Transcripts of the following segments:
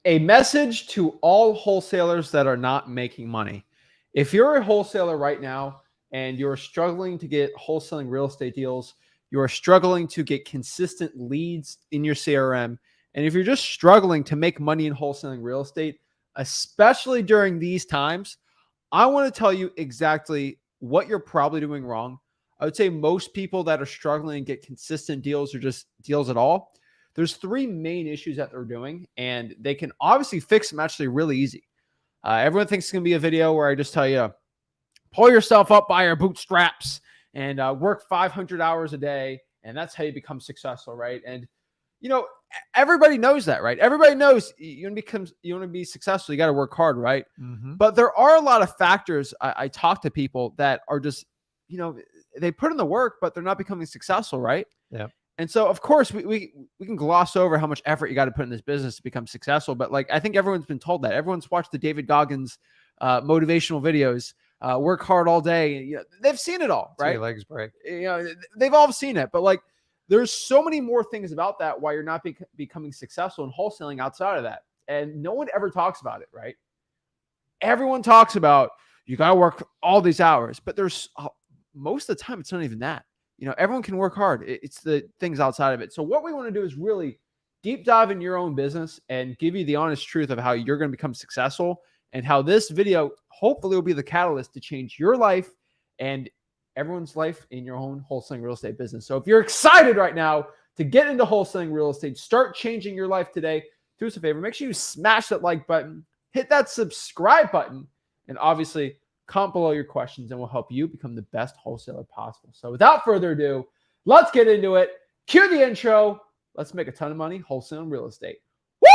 A message to all wholesalers that are not making money. If you're a wholesaler right now and you're struggling to get wholesaling real estate deals, you're struggling to get consistent leads in your CRM, and if you're just struggling to make money in wholesaling real estate, especially during these times, I want to tell you exactly what you're probably doing wrong. I would say most people that are struggling to get consistent deals or just deals at all, there's three main issues that they're doing, and they can obviously fix them actually really easy. Everyone thinks it's going to be a video where I just tell you, pull yourself up by your bootstraps and work 500 hours a day, and that's how you become successful, right? And, you know, everybody knows that, right? Everybody knows you want to be successful, you got to work hard, right? Mm-hmm. But there are a lot of factors. I talk to people that are just, you know, they put in the work, but they're not becoming successful, right? Yeah. And so, of course, we can gloss over how much effort you got to put in this business to become successful. But like, I think everyone's been told that. Everyone's watched the David Goggins motivational videos, work hard all day. You know, they've seen it all, right? Your legs break. You know, they've all seen it. But like, there's so many more things about that why you're not becoming successful in wholesaling outside of that. And no one ever talks about it, right? Everyone talks about you got to work all these hours, but there's most of the time, it's not even that. You know, everyone can work hard. It's the things outside of it. So what we want to do is really deep dive in your own business and give you the honest truth of how you're going to become successful and how this video hopefully will be the catalyst to change your life and everyone's life in your own wholesaling real estate business. So if you're excited right now to get into wholesaling real estate, start changing your life today, do us a favor. Make sure you smash that like button, hit that subscribe button, and obviously comment below your questions, and we'll help you become the best wholesaler possible. So without further ado, let's get into it. Cue the intro. Let's make a ton of money wholesaling real estate. Woo!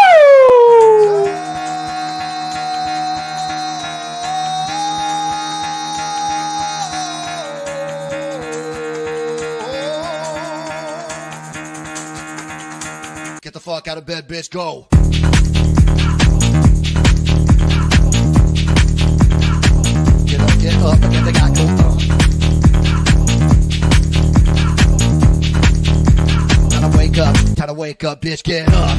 Get the fuck out of bed, bitch. Go. Get up, again, they got go. Time to wake up, bitch, get up.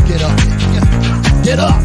Get up, get up.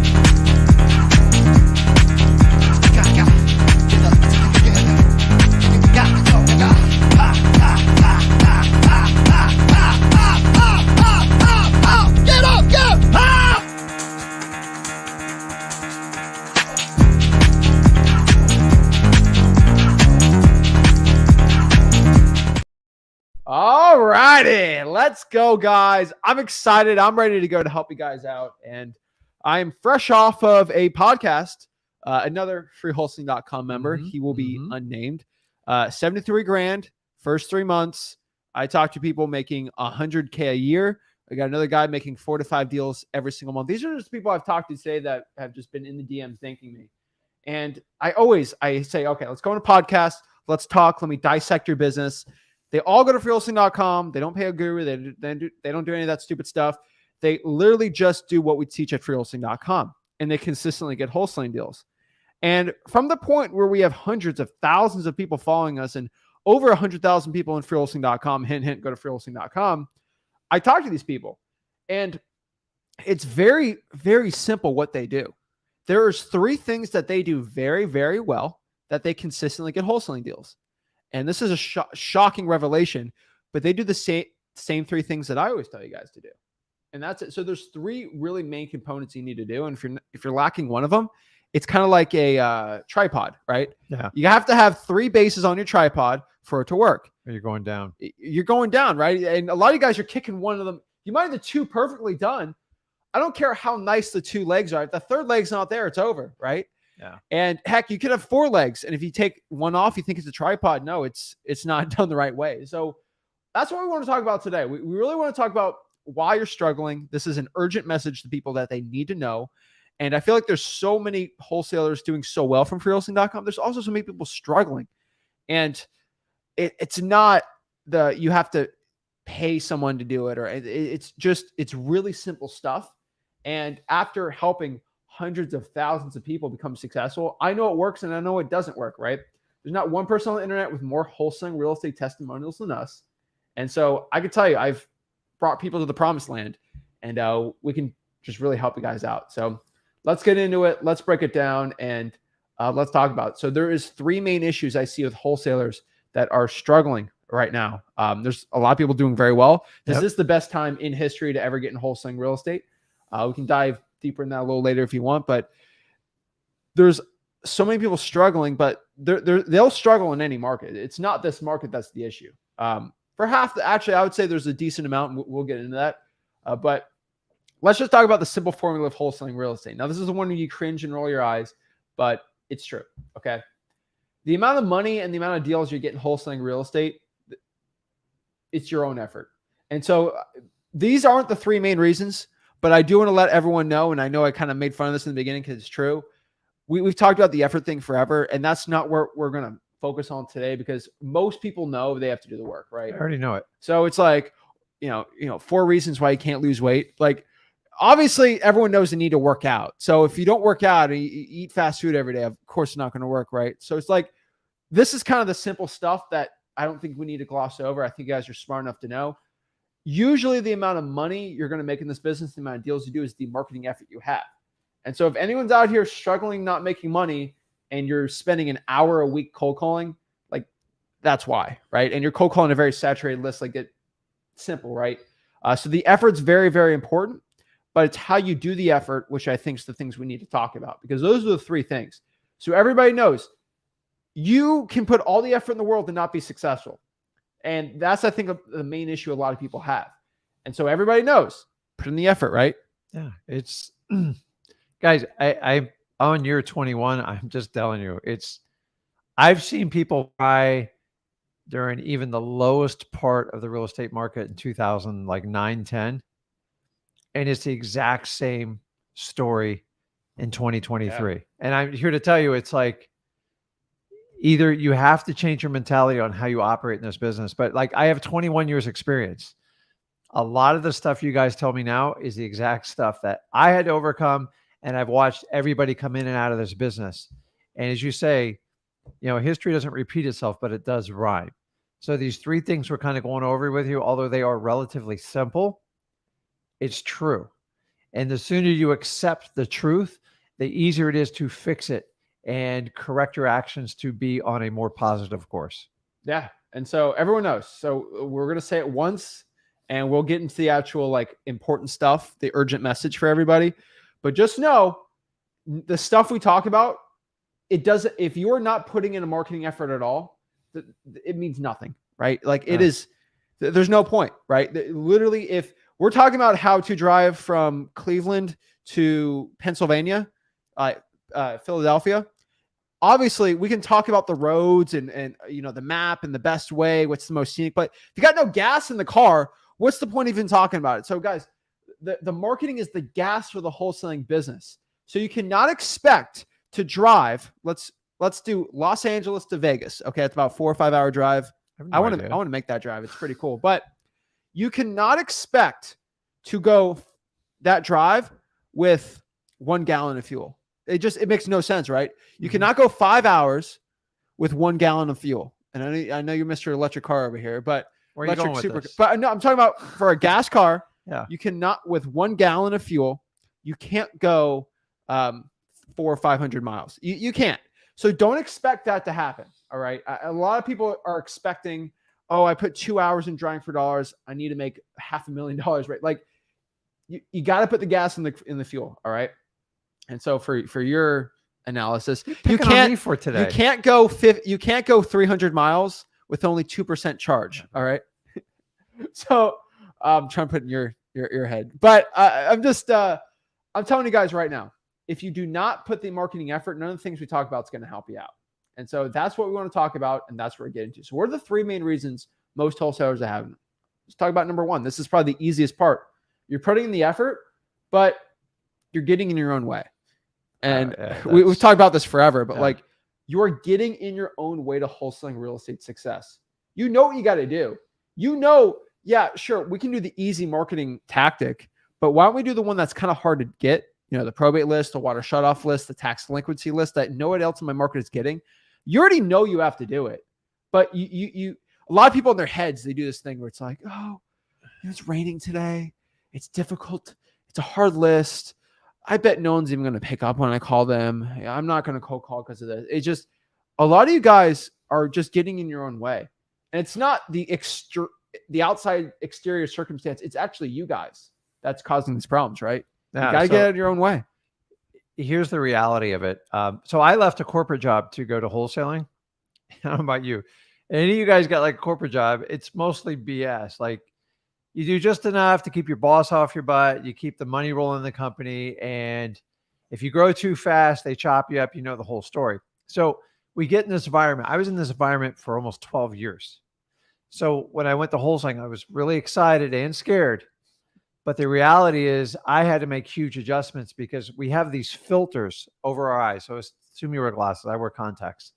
All righty, let's go, guys. I'm excited. I'm ready to go to help you guys out. And I'm fresh off of a podcast, another freewholesaling.com member. He will be unnamed. 73 grand, first 3 months. I talk to people making $100K a year. I got another guy making 4 to 5 deals every single month. These are just people I've talked to today that have just been in the DMs thanking me. And I say, okay, let's go on a podcast. Let's talk. Let me dissect your business. They all go to freewholesaling.com. They don't pay a guru. They don't do any of that stupid stuff. They literally just do what we teach at freewholesaling.com, and they consistently get wholesaling deals. And from the point where we have hundreds of thousands of people following us and over 100,000 people in freewholesaling.com, hint, hint, go to freewholesaling.com, I talk to these people, and it's very, very simple what they do. There's 3 things that they do very, very well that they consistently get wholesaling deals. And this is a shocking revelation, but they do the same 3 things that I always tell you guys to do. And that's it. So there's 3 really main components you need to do. And if you're lacking one of them, it's kind of like a tripod, right? Yeah. You have to have 3 bases on your tripod for it to work. Or you're going down. You're going down, right? And a lot of you guys are kicking one of them. You might have the 2 perfectly done. I don't care how nice the 2 legs are. If the 3rd leg's not there, it's over, right? Yeah. And heck, you could have 4 legs. And if you take one off, you think it's a tripod. No, it's not done the right way. So that's what we want to talk about today. We really want to talk about why you're struggling. This is an urgent message to people that they need to know. And I feel like there's so many wholesalers doing so well from freewholesaling.com. There's also so many people struggling. And it's not you have to pay someone to do it, or it's really simple stuff. And after helping hundreds of thousands of people become successful, I know it works and I know it doesn't work, right? There's not one person on the internet with more wholesaling real estate testimonials than us. And so I can tell you, I've brought people to the promised land, and we can just really help you guys out. So let's get into it. Let's break it down, and let's talk about it. So there is 3 main issues I see with wholesalers that are struggling right now. There's a lot of people doing very well. Is this the best time in history to ever get in wholesaling real estate? We can dive deeper in that a little later if you want, but there's so many people struggling, but they'll struggle in any market. It's not this market that's the issue. For half, actually, I would say there's a decent amount, and we'll get into that. But let's just talk about the simple formula of wholesaling real estate. Now, this is the one where you cringe and roll your eyes, but it's true, okay? The amount of money and the amount of deals you get in wholesaling real estate, it's your own effort. And so these aren't the 3 main reasons, but I do want to let everyone know, and I know I kind of made fun of this in the beginning because it's true. We've talked about the effort thing forever, and that's not where we're going to focus on today, because most people know they have to do the work, right? I already know it. So it's like, 4 reasons why you can't lose weight. Like, obviously everyone knows the need to work out. So if you don't work out and you eat fast food every day, of course it's not going to work, right? So it's like, this is kind of the simple stuff that I don't think we need to gloss over. I think you guys are smart enough to know. Usually the amount of money you're going to make in this business, the amount of deals you do, is the marketing effort you have. And so if anyone's out here struggling, not making money, and you're spending an hour a week cold calling, like, that's why, right? And you're cold calling a very saturated list, like, it's simple, right? So the effort's very, very important, but it's how you do the effort, which I think is the things we need to talk about, because those are the 3 things. So everybody knows you can put all the effort in the world and not be successful. And that's, I think, the main issue a lot of people have. And so everybody knows, put in the effort, right? Yeah, it's guys, I'm on year 21. I'm just telling you, I've seen people buy during even the lowest part of the real estate market in 2009, 10. And it's the exact same story in 2023. Yeah. And I'm here to tell you, it's like, either you have to change your mentality on how you operate in this business. But like, I have 21 years experience. A lot of the stuff you guys tell me now is the exact stuff that I had to overcome. And I've watched everybody come in and out of this business. And as you say, history doesn't repeat itself, but it does rhyme. So these 3 things we're kind of going over with you, although they are relatively simple, it's true. And the sooner you accept the truth, the easier it is to fix it and correct your actions to be on a more positive course. Yeah. And so everyone knows. So we're going to say it once, and we'll get into the actual, like, important stuff, the urgent message for everybody. But just know, the stuff we talk about, it doesn't, if you're not putting in a marketing effort at all, it means nothing, right? Like, it is, there's no point, right? Literally, if we're talking about how to drive from Cleveland to Pennsylvania, Philadelphia, obviously we can talk about the roads and the map and the best way, what's the most scenic, but if you got no gas in the car, what's the point of even talking about it? So guys, the marketing is the gas for the wholesaling business. So you cannot expect to drive. Let's do Los Angeles to Vegas. Okay. It's about 4 or 5 hour drive. I want to make that drive. It's pretty cool, but you cannot expect to go that drive with 1 gallon of fuel. It makes no sense, right? You cannot go 5 hours with 1 gallon of fuel. And I know you're Mr. Electric Car over here, but where are you going with this? But no, I'm talking about for a gas car. Yeah. You cannot, with 1 gallon of fuel, you can't go 400 or 500 miles. You can't. So don't expect that to happen. All right. A lot of people are expecting, oh, I put 2 hours in driving for dollars, I need to make $500,000, right? Like, you got to put the gas in the fuel. All right. And so for your analysis, you can't go 300 miles with only 2% charge. All right. So I'm trying to put in your head, but I'm telling you guys right now, if you do not put the marketing effort, none of the things we talk about is going to help you out. And so that's what we want to talk about. And that's what we're getting to. So what are the 3 main reasons most wholesalers are having? Let's talk about number 1. This is probably the easiest part. You're putting in the effort, but you're getting in your own way. And we've talked about this forever, but like, you're getting in your own way to wholesaling real estate success. You know what you got to do. Yeah, sure, we can do the easy marketing tactic, but why don't we do the one that's kind of hard to get? The probate list, the water shutoff list, the tax delinquency list that no one else in my market is getting. You already know you have to do it, but a lot of people in their heads, they do this thing where it's like, oh, it's raining today. It's difficult. It's a hard list. I bet no one's even going to pick up when I call them. I'm not going to cold call because of this. It's just a lot of you guys are just getting in your own way. And it's not the outside exterior circumstance. It's actually you guys that's causing these problems, right? Yeah, you got to get out of your own way. Here's the reality of it. So I left a corporate job to go to wholesaling. I don't know about you. Any of you guys got like a corporate job, it's mostly BS. Like you do just enough to keep your boss off your butt. You keep the money rolling in the company. And if you grow too fast, they chop you up. You know the whole story. So we get in this environment. I was in this environment for almost 12 years. So when I went to wholesaling, I was really excited and scared. But the reality is I had to make huge adjustments because we have these filters over our eyes. So assume you wear glasses, I wear contacts.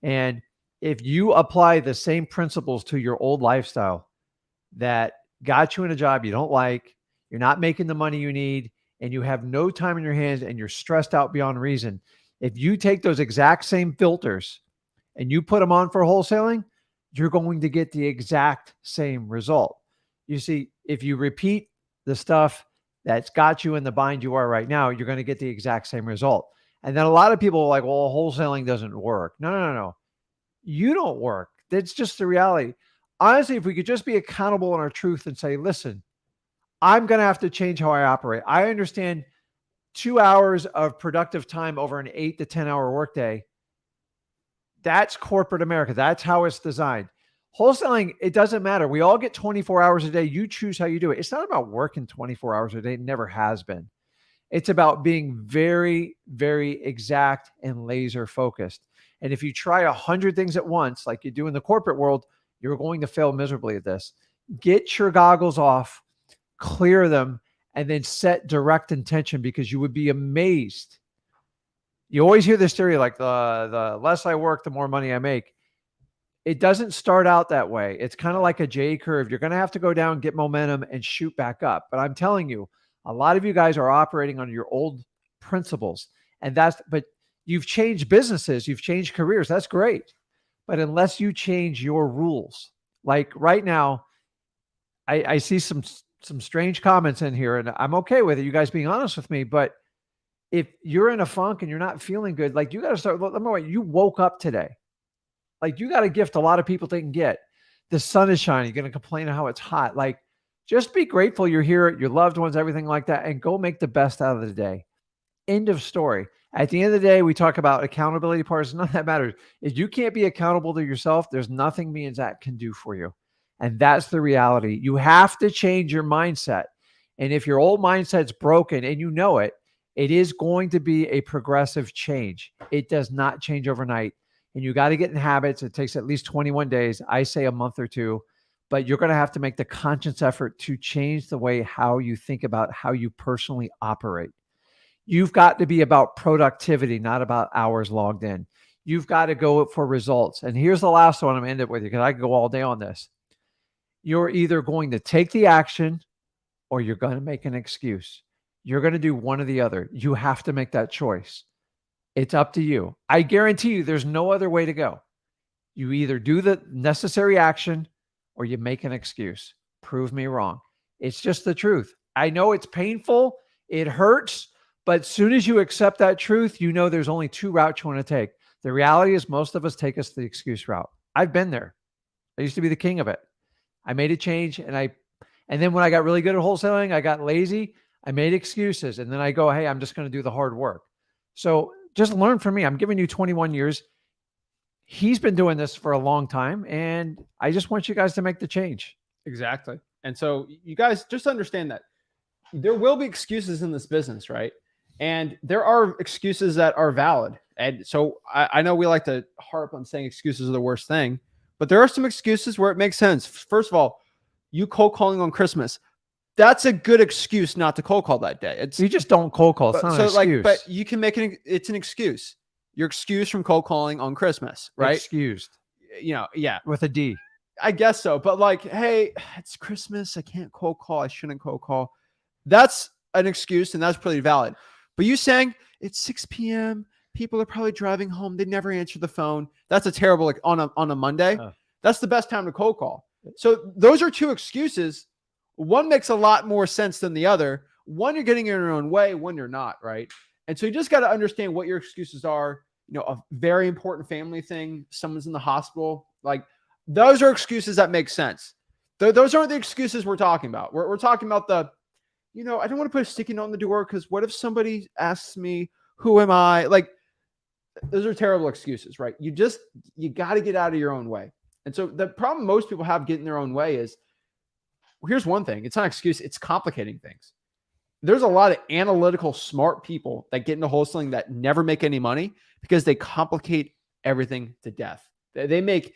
And if you apply the same principles to your old lifestyle that got you in a job you don't like, you're not making the money you need, and you have no time in your hands and you're stressed out beyond reason, if you take those exact same filters and you put them on for wholesaling, you're going to get the exact same result. You see, if you repeat the stuff that's got you in the bind you are right now, you're going to get the exact same result. And then a lot of people are like, well, wholesaling doesn't work. No. You don't work. That's just the reality. Honestly, if we could just be accountable in our truth and say, listen, I'm going to have to change how I operate. I understand 2 hours of productive time over an 8 to 10 hour workday. That's corporate America. That's how it's designed. Wholesaling, it doesn't matter. We all get 24 hours a day. You choose how you do it. It's not about working 24 hours a day. It never has been. It's about being very, very exact and laser focused. And if you try 100 things at once, like you do in the corporate world, you're going to fail miserably at this. Get your goggles off, clear them, and then set direct intention, because you would be amazed. You always hear this theory, like the less I work, the more money I make. It doesn't start out that way. It's kind of like a J curve. You're going to have to go down, get momentum, and shoot back up. But I'm telling you, a lot of you guys are operating on your old principles. But you've changed businesses, you've changed careers. That's great. But unless you change your rules, like right now, I see some strange comments in here, and I'm okay with it, you guys being honest with me. But if you're in a funk and you're not feeling good, like you got to start, remember, you woke up today. Like you got a gift a lot of people didn't get. The sun is shining. You're going to complain how it's hot. Like just be grateful you're here, your loved ones, everything like that, and go make the best out of the day. End of story. At the end of the day, we talk about accountability parts. None of that matters. If you can't be accountable to yourself, there's nothing me and Zach can do for you. And that's the reality. You have to change your mindset. And if your old mindset's broken and you know it, it is going to be a progressive change. It does not change overnight. And you got to get in habits. It takes at least 21 days. I say a month or two, but you're going to have to make the conscious effort to change the way how you think about how you personally operate. You've got to be about productivity, not about hours logged in. You've got to go for results. And here's the last one. I'm going to end it with you because I can go all day on this. You're either going to take the action or you're going to make an excuse. You're going to do one or the other. You have to make that choice. It's up to you. I guarantee you there's no other way to go. You either do the necessary action or you make an excuse. Prove me wrong. It's just the truth. I know it's painful. It hurts. But as soon as you accept that truth, you know there's only two routes you want to take. The reality is most of us take us the excuse route. I've been there. I used to be the king of it. I made a change, and then when I got really good at wholesaling, I got lazy. I made excuses, and then I go, hey, I'm just going to do the hard work. So just learn from me. I'm giving you 21 years. He's been doing this for a long time, and I just want you guys to make the change. Exactly. And so you guys just understand that there will be excuses in this business, right? And there are excuses that are valid. And so I know we like to harp on saying excuses are the worst thing, but there are some excuses where it makes sense. First of all, you cold calling on Christmas. That's a good excuse not to cold call that day. You just don't cold call. It's not an excuse. But you can make it's an excuse. You're excused from cold calling on Christmas, right? Excused. Yeah. With a D. I guess so. But like, hey, it's Christmas. I can't cold call. I shouldn't cold call. That's an excuse, and that's pretty valid. But you saying it's 6 p.m., people are probably driving home, they never answer the phone. That's a terrible, like on a Monday. That's the best time to cold call. So those are two excuses One makes a lot more sense than the other. One, you're getting in your own way. One, you're not, right? And so you just got to understand what your excuses are. You know, a very important family thing. Someone's in the hospital. Like, those are excuses that make sense. Those aren't the excuses we're talking about. We're talking about the, you know, I don't want to put a sticky note on the door because what if somebody asks me, who am I? Like, those are terrible excuses, right? You got to get out of your own way. And so the problem most people have getting their own way is, here's one thing. It's not an excuse. It's complicating things. There's a lot of analytical, smart people that get into wholesaling that never make any money because they complicate everything to death. They make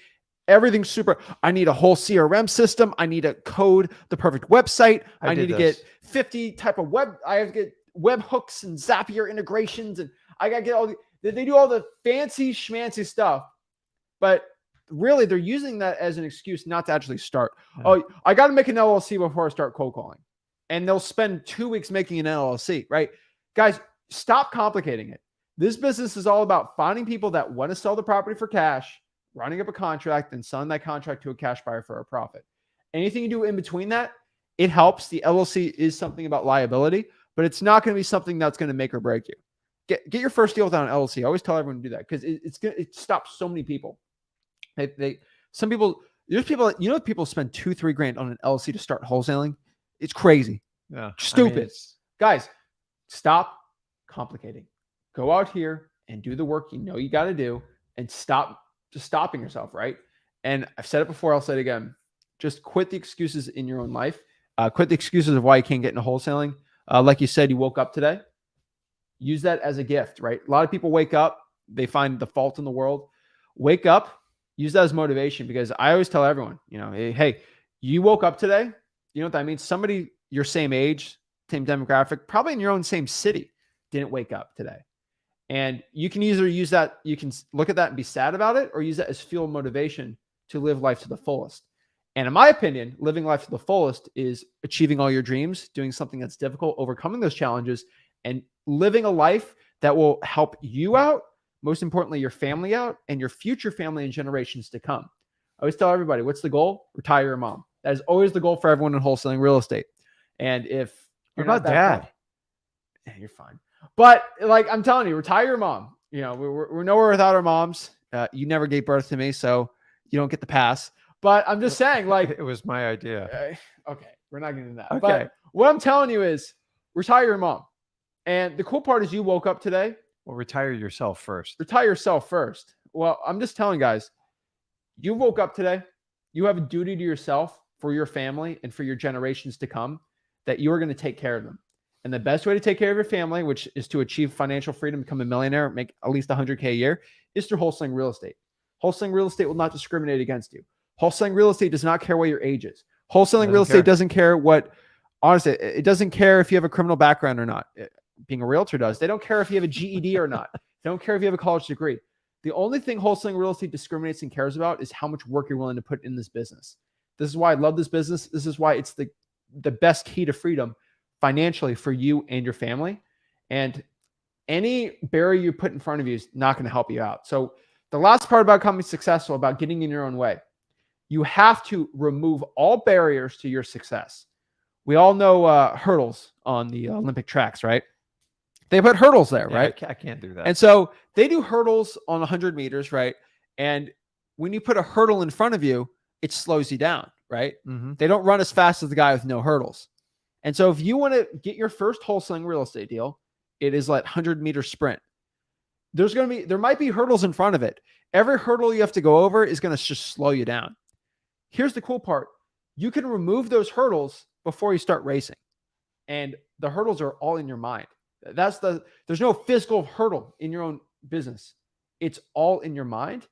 everything super. I need a whole CRM system. I need to code the perfect website. I need to get 50 type of web. I have to get web hooks and Zapier integrations. And I got to get all they do all the fancy schmancy stuff. But really, they're using that as an excuse not to actually start. Yeah. Oh, I got to make an LLC before I start cold calling. And they'll spend 2 weeks making an LLC, right? Guys, stop complicating it. This business is all about finding people that want to sell the property for cash, running up a contract, and selling that contract to a cash buyer for a profit. Anything you do in between that, it helps. The LLC is something about liability, but it's not going to be something that's going to make or break you. Get your first deal without an LLC. I always tell everyone to do that because it stops so many people. Some people, there's people, you know, people spend $2-3 on an LLC to start wholesaling. It's crazy. Yeah. Stupid. I mean, guys, stop complicating. Go out here and do the work you know you got to do and stop just stopping yourself, right? And I've said it before, I'll say it again. Just quit the excuses in your own life. Quit the excuses of why you can't get into wholesaling. Like you said, you woke up today. Use that as a gift, right? A lot of people wake up, they find the fault in the world. Wake up, use that as motivation, because I always tell everyone, you know, hey, you woke up today. You know what that means? Somebody your same age, same demographic, probably in your own same city, didn't wake up today. And you can either use that, you can look at that and be sad about it, or use that as fuel motivation to live life to the fullest. And in my opinion, living life to the fullest is achieving all your dreams, doing something that's difficult, overcoming those challenges, and living a life that will help you out, most importantly, your family out, and your future family and generations to come. I always tell everybody, what's the goal? Retire your mom. That is always the goal for everyone in wholesaling real estate. And if you're not dad, you're fine. But like I'm telling you, retire your mom. You know, we're nowhere without our moms. You never gave birth to me, so you don't get the pass. But I'm just saying, like, it was my idea. Okay, we're not getting into that. Okay. But what I'm telling you is retire your mom. And the cool part is you woke up today. Well, retire yourself first. Retire yourself first. Well, I'm just telling guys, you woke up today. You have a duty to yourself, for your family, and for your generations to come, that you are going to take care of them. And the best way to take care of your family, which is to achieve financial freedom, become a millionaire, make at least $100K a year, is through wholesaling real estate. Wholesaling real estate will not discriminate against you. Wholesaling real estate does not care what your age is. Wholesaling real estate doesn't care what, honestly, it doesn't care if you have a criminal background or not. Being a realtor does. They don't care if you have a GED or not. They don't care if you have a college degree. The only thing wholesaling real estate discriminates and cares about is how much work you're willing to put in this business. This is why I love this business. This is why it's the best key to freedom financially for you and your family. And any barrier you put in front of you is not going to help you out. So the last part about becoming successful, about getting in your own way, you have to remove all barriers to your success. We all know hurdles on the Olympic tracks, right? They put hurdles there, right? I can't do that. And so they do hurdles on 100 meters, right? And when you put a hurdle in front of you, it slows you down, right? Mm-hmm. They don't run as fast as the guy with no hurdles. And so if you want to get your first wholesaling real estate deal, it is like 100-meter sprint. There might be hurdles in front of it. Every hurdle you have to go over is going to just slow you down. Here's the cool part. You can remove those hurdles before you start racing. And the hurdles are all in your mind. There's no physical hurdle in your own business. It's all in your mind.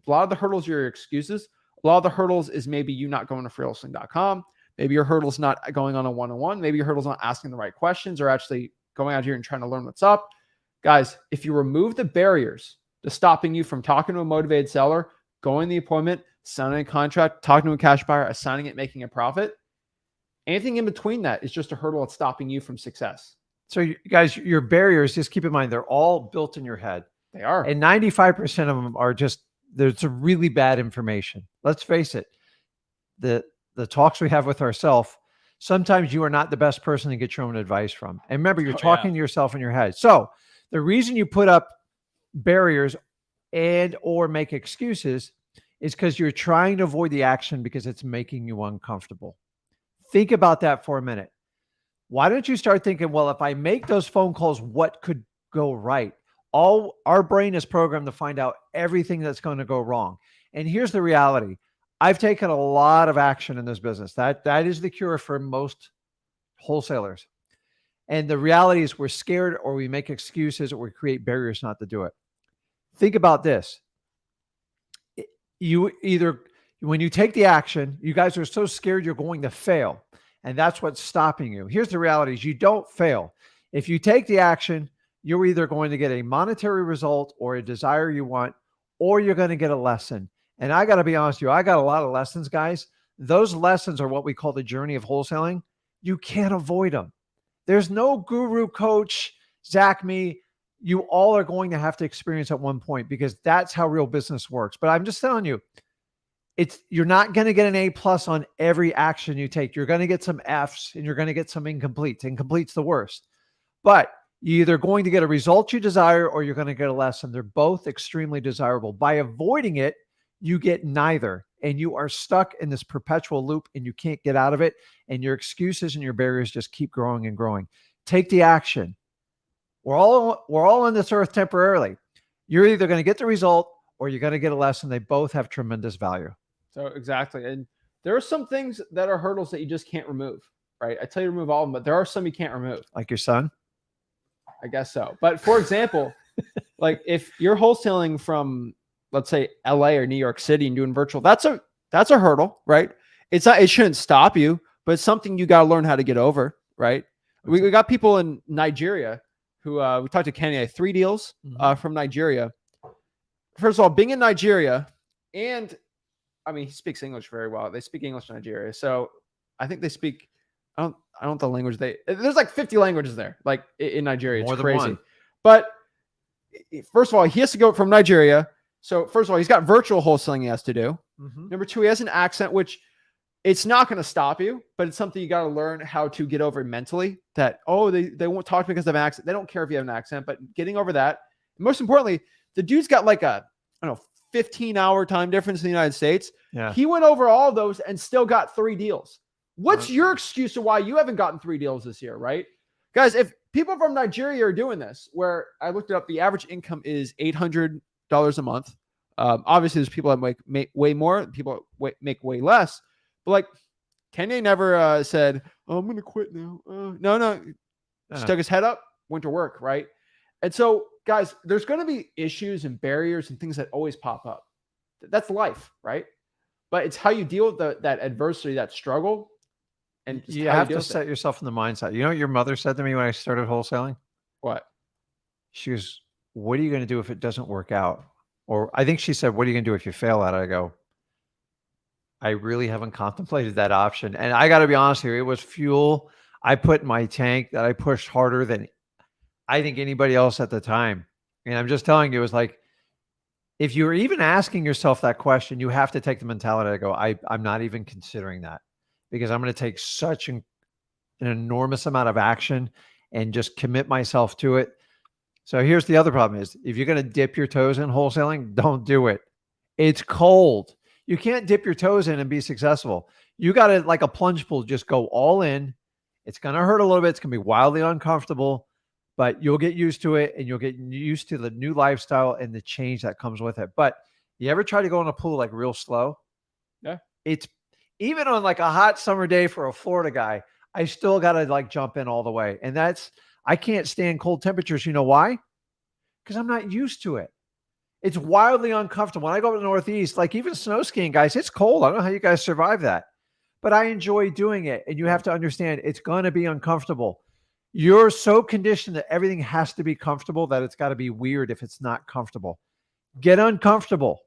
A lot of the hurdles are your excuses. A lot of the hurdles is maybe you not going to freewholesaling.com. Maybe your hurdle's not going on a one-on-one. Maybe your hurdle's not asking the right questions or actually going out here and trying to learn what's up. Guys, if you remove the barriers to stopping you from talking to a motivated seller, going to the appointment, signing a contract, talking to a cash buyer, assigning it, making a profit, anything in between that is just a hurdle that's stopping you from success. So you guys, your barriers, just keep in mind, they're all built in your head. They are. And 95% of them are just, there's a really bad information. Let's face it. The talks we have with ourselves, sometimes you are not the best person to get your own advice from. And remember, you're Oh, talking yeah. to yourself in your head. So the reason you put up barriers and or make excuses is because you're trying to avoid the action because it's making you uncomfortable. Think about that for a minute. Why don't you start thinking, well, if I make those phone calls, what could go right? All our brain is programmed to find out everything that's going to go wrong. And here's the reality. I've taken a lot of action in this business. That is the cure for most wholesalers. And the reality is we're scared, or we make excuses, or we create barriers not to do it. Think about this. You either, when you take the action, you guys are so scared you're going to fail. And that's what's stopping you. Here's the reality is you don't fail. If you take the action, you're either going to get a monetary result or a desire you want, or you're going to get a lesson. And I got to be honest with you, I got a lot of lessons, guys. Those lessons are what we call the journey of wholesaling. You can't avoid them. There's no guru, coach, Zach, me. You all are going to have to experience at one point because that's how real business works. But I'm just telling you, you're not going to get an A+ on every action you take. You're going to get some Fs and you're going to get some incompletes. Incomplete's the worst. But you're either going to get a result you desire or you're going to get a lesson. They're both extremely desirable. By avoiding it, you get neither. And you are stuck in this perpetual loop and you can't get out of it. And your excuses and your barriers just keep growing and growing. Take the action. We're all on this earth temporarily. You're either going to get the result or you're going to get a lesson. They both have tremendous value. So exactly. And there are some things that are hurdles that you just can't remove, right? I tell you to remove all of them, but there are some you can't remove. Like your son? I guess so. But for example, like if you're wholesaling from, let's say, LA or New York City and doing virtual, that's a hurdle, right? It shouldn't stop you, but it's something you got to learn how to get over, right? We got people in Nigeria who we talked to Kenny, 3 deals from Nigeria. First of all, being in Nigeria, and I mean, he speaks English very well. They speak English in Nigeria. So I think they speak, I don't know the language there's like 50 languages there, like in Nigeria. It's crazy. One. But first of all, he has to go from Nigeria. So first of all, he's got virtual wholesaling he has to do. Number 2, he has an accent, which it's not going to stop you, but it's something you got to learn how to get over mentally that, oh, they won't talk to me because of an accent. They don't care if you have an accent, but getting over that. And most importantly, the dude's got like a, I don't know, 15-hour time difference in the United States. Yeah. He went over all of those and still got 3 deals. What's your excuse to why you haven't gotten 3 deals this year, right? Guys, if people from Nigeria are doing this, where I looked it up, the average income is $800 a month. Obviously, there's people that make way more, people make way less. But like, Kenya never said, oh, I'm going to quit now. No. Just took his head up, went to work, right? And so, guys, there's going to be issues and barriers and things that always pop up. That's life, right? But it's how you deal with that adversity, that struggle. And you have to set yourself in the mindset. You know what your mother said to me when I started wholesaling? What? She goes, what are you going to do if it doesn't work out? Or I think she said, what are you going to do if you fail at it? I go, I really haven't contemplated that option. And I got to be honest here, it was fuel I put in my tank that I pushed harder than I think anybody else at the time. And I'm just telling you, it was like, if you're even asking yourself that question, you have to take the mentality to go, I'm not even considering that because I'm going to take such an enormous amount of action and just commit myself to it. So here's the other problem is if you're going to dip your toes in wholesaling, don't do it. It's cold. You can't dip your toes in and be successful. You got to, like a plunge pool, just go all in. It's going to hurt a little bit. It's going to be wildly uncomfortable, but you'll get used to it and you'll get used to the new lifestyle and the change that comes with it. But you ever try to go in a pool like real slow? Yeah. It's even on like a hot summer day for a Florida guy, I still got to like jump in all the way. And I can't stand cold temperatures. You know why? Because I'm not used to it. It's wildly uncomfortable. When I go to the Northeast, like even snow skiing, guys, it's cold. I don't know how you guys survive that, but I enjoy doing it. And you have to understand it's going to be uncomfortable. You're so conditioned that everything has to be comfortable that it's got to be weird if it's not comfortable. Get uncomfortable.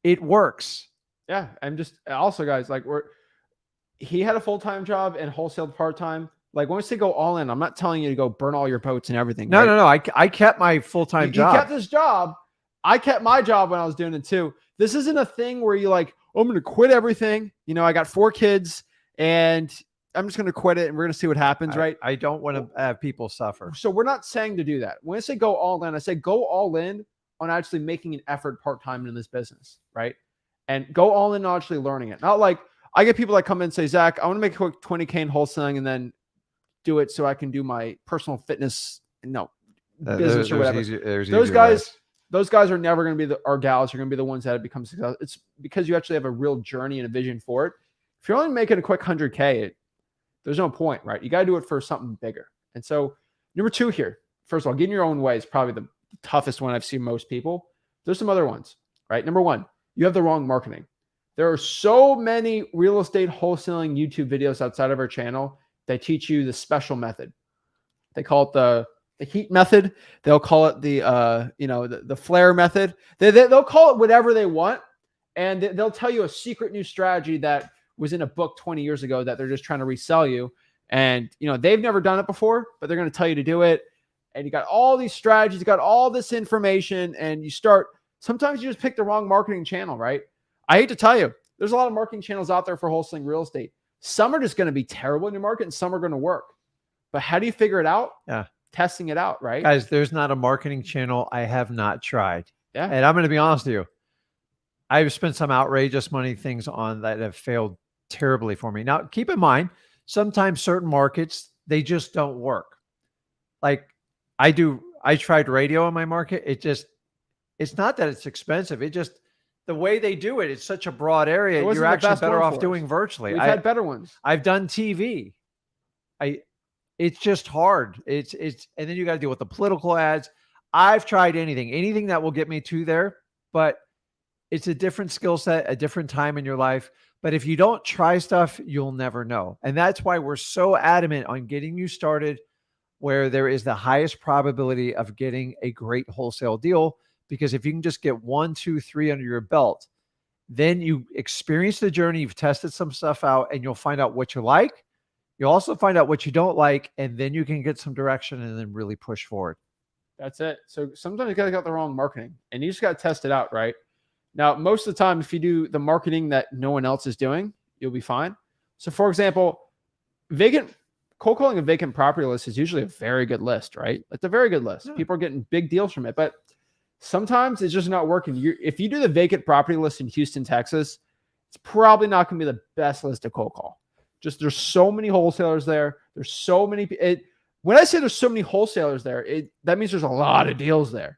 It works. Yeah. And just also, guys, like he had a full-time job and wholesaled part-time. Like once they go all in, I'm not telling you to go burn all your boats and everything. No, right? no. I kept my full-time job. He kept his job. I kept my job when I was doing it too. This isn't a thing where you're like, oh, I'm going to quit everything. You know, I got 4 kids and I'm just going to quit it and we're going to see what happens, right? I don't want to have people suffer. So we're not saying to do that. When I say go all in, I say go all in on actually making an effort part-time in this business, right? And go all in on actually learning it. Not like I get people that come in and say, Zach, I want to make a quick 20K in wholesaling and then do it so I can do my personal fitness, business or whatever. Those guys are never going to be our gals are going to be the ones that have become successful. It's because you actually have a real journey and a vision for it. If you're only making a quick 100K, there's no point, right? You got to do it for something bigger. And so number 2 here, first of all, getting your own way is probably the toughest one I've seen most people. There's some other ones, right? Number 1, you have the wrong marketing. There are so many real estate wholesaling YouTube videos outside of our channel that teach you the special method. They call it the heat method. They'll call it the flare method. They'll call it whatever they want. And they'll tell you a secret new strategy that was in a book 20 years ago that they're just trying to resell you. And, they've never done it before, but they're going to tell you to do it. And you got all these strategies, you got all this information, and sometimes you just pick the wrong marketing channel, right? I hate to tell you, there's a lot of marketing channels out there for wholesaling real estate. Some are just going to be terrible in your market and some are going to work. But how do you figure it out? Yeah. Testing it out, right? Guys, there's not a marketing channel I have not tried. Yeah. And I'm going to be honest with you. I've spent some outrageous money things on that have failed terribly for me. Now, keep in mind, sometimes certain markets, they just don't work. Like I tried radio in my market. It's not that it's expensive. It just, the way they do it, it's such a broad area. You're actually better off doing virtually. We've had better ones. I've done TV. It's just hard. And then you got to deal with the political ads. I've tried anything that will get me to there, but it's a different skill set, a different time in your life. But if you don't try stuff, you'll never know. And that's why we're so adamant on getting you started where there is the highest probability of getting a great wholesale deal. Because if you can just get 1, 2, 3 under your belt, then you experience the journey, you've tested some stuff out, and you'll find out what you like. You'll also find out what you don't like, and then you can get some direction and then really push forward. That's it. So sometimes you got to get the wrong marketing, and you just got to test it out, right? Now, most of the time, if you do the marketing that no one else is doing, you'll be fine. So, for example, cold calling a vacant property list is usually a very good list, right? It's a very good list. Yeah. People are getting big deals from it, but sometimes it's just not working. If you do the vacant property list in Houston, Texas, it's probably not going to be the best list to cold call. Just there's so many wholesalers there. There's so many. When I say there's so many wholesalers there, that means there's a lot of deals there.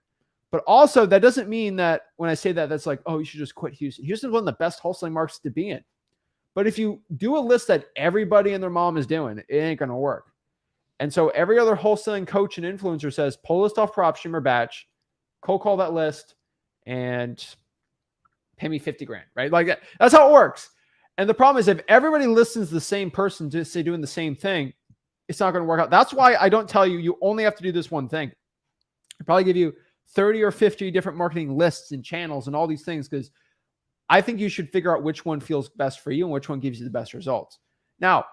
But also that doesn't mean that when I say that, that's like, oh, you should just quit Houston. Houston's one of the best wholesaling markets to be in. But if you do a list that everybody and their mom is doing, it ain't going to work. And so every other wholesaling coach and influencer says, pull list off PropStream or Batch, cold call that list, and pay me 50 grand, right? Like that. That's how it works. And the problem is if everybody listens to the same person to say doing the same thing, it's not going to work out. That's why I don't tell you only have to do this one thing. I probably give you 30 or 50 different marketing lists and channels and all these things because I think you should figure out which one feels best for you and which one gives you the best results. Now,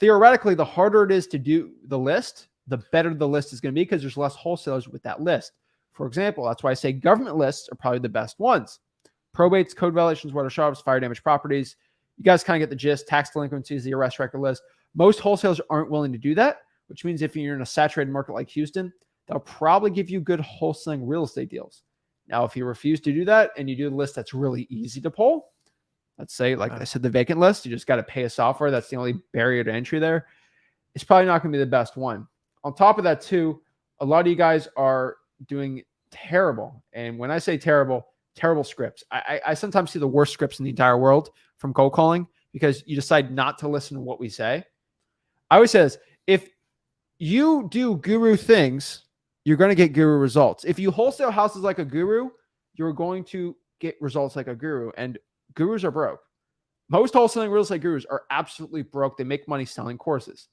theoretically, the harder it is to do the list, the better the list is going to be because there's less wholesalers with that list. For example, that's why I say government lists are probably the best ones. Probates, code violations, water sharps, fire damage properties. You guys kind of get the gist. Tax delinquencies, the arrest record list. Most wholesalers aren't willing to do that, which means if you're in a saturated market like Houston, they'll probably give you good wholesaling real estate deals. Now, if you refuse to do that and you do the list that's really easy to pull, let's say, like I said, the vacant list, you just got to pay a software. That's the only barrier to entry there. It's probably not going to be the best one. On top of that, too, a lot of you guys are doing terrible. And when I say terrible scripts. I sometimes see the worst scripts in the entire world from cold calling because you decide not to listen to what we say. I always say this, if you do guru things, you're going to get guru results. If you wholesale houses like a guru, you're going to get results like a guru. And gurus are broke. Most wholesaling real estate gurus are absolutely broke. They make money selling courses.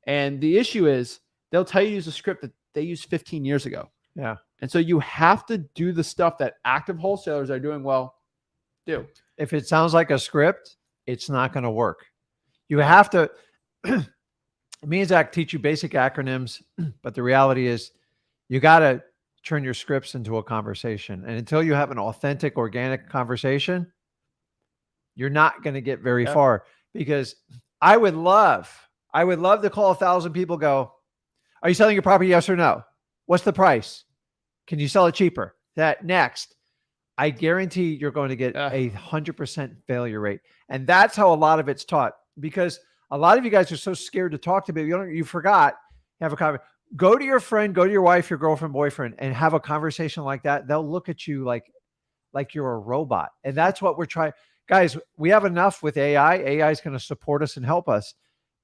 And the issue is they'll tell you to use a script that they used 15 years ago. Yeah. And so you have to do the stuff that active wholesalers are doing well do. If it sounds like a script, it's not going to work. You have to, me and Zach teach you basic acronyms, but the reality is you got to turn your scripts into a conversation. And until you have an authentic, organic conversation, you're not going to get very far because I would love to call 1,000 people, go, are you selling your property? Yes or no? What's the price? Can you sell it cheaper? That next. I guarantee you're going to get a 100% failure rate. And that's how a lot of it's taught, because a lot of you guys are so scared to talk to people. You forgot, have a conversation. Go to your friend, go to your wife, your girlfriend, boyfriend, and have a conversation like that. They'll look at you like you're a robot. And that's what we're trying. Guys, we have enough with AI. AI is going to support us and help us.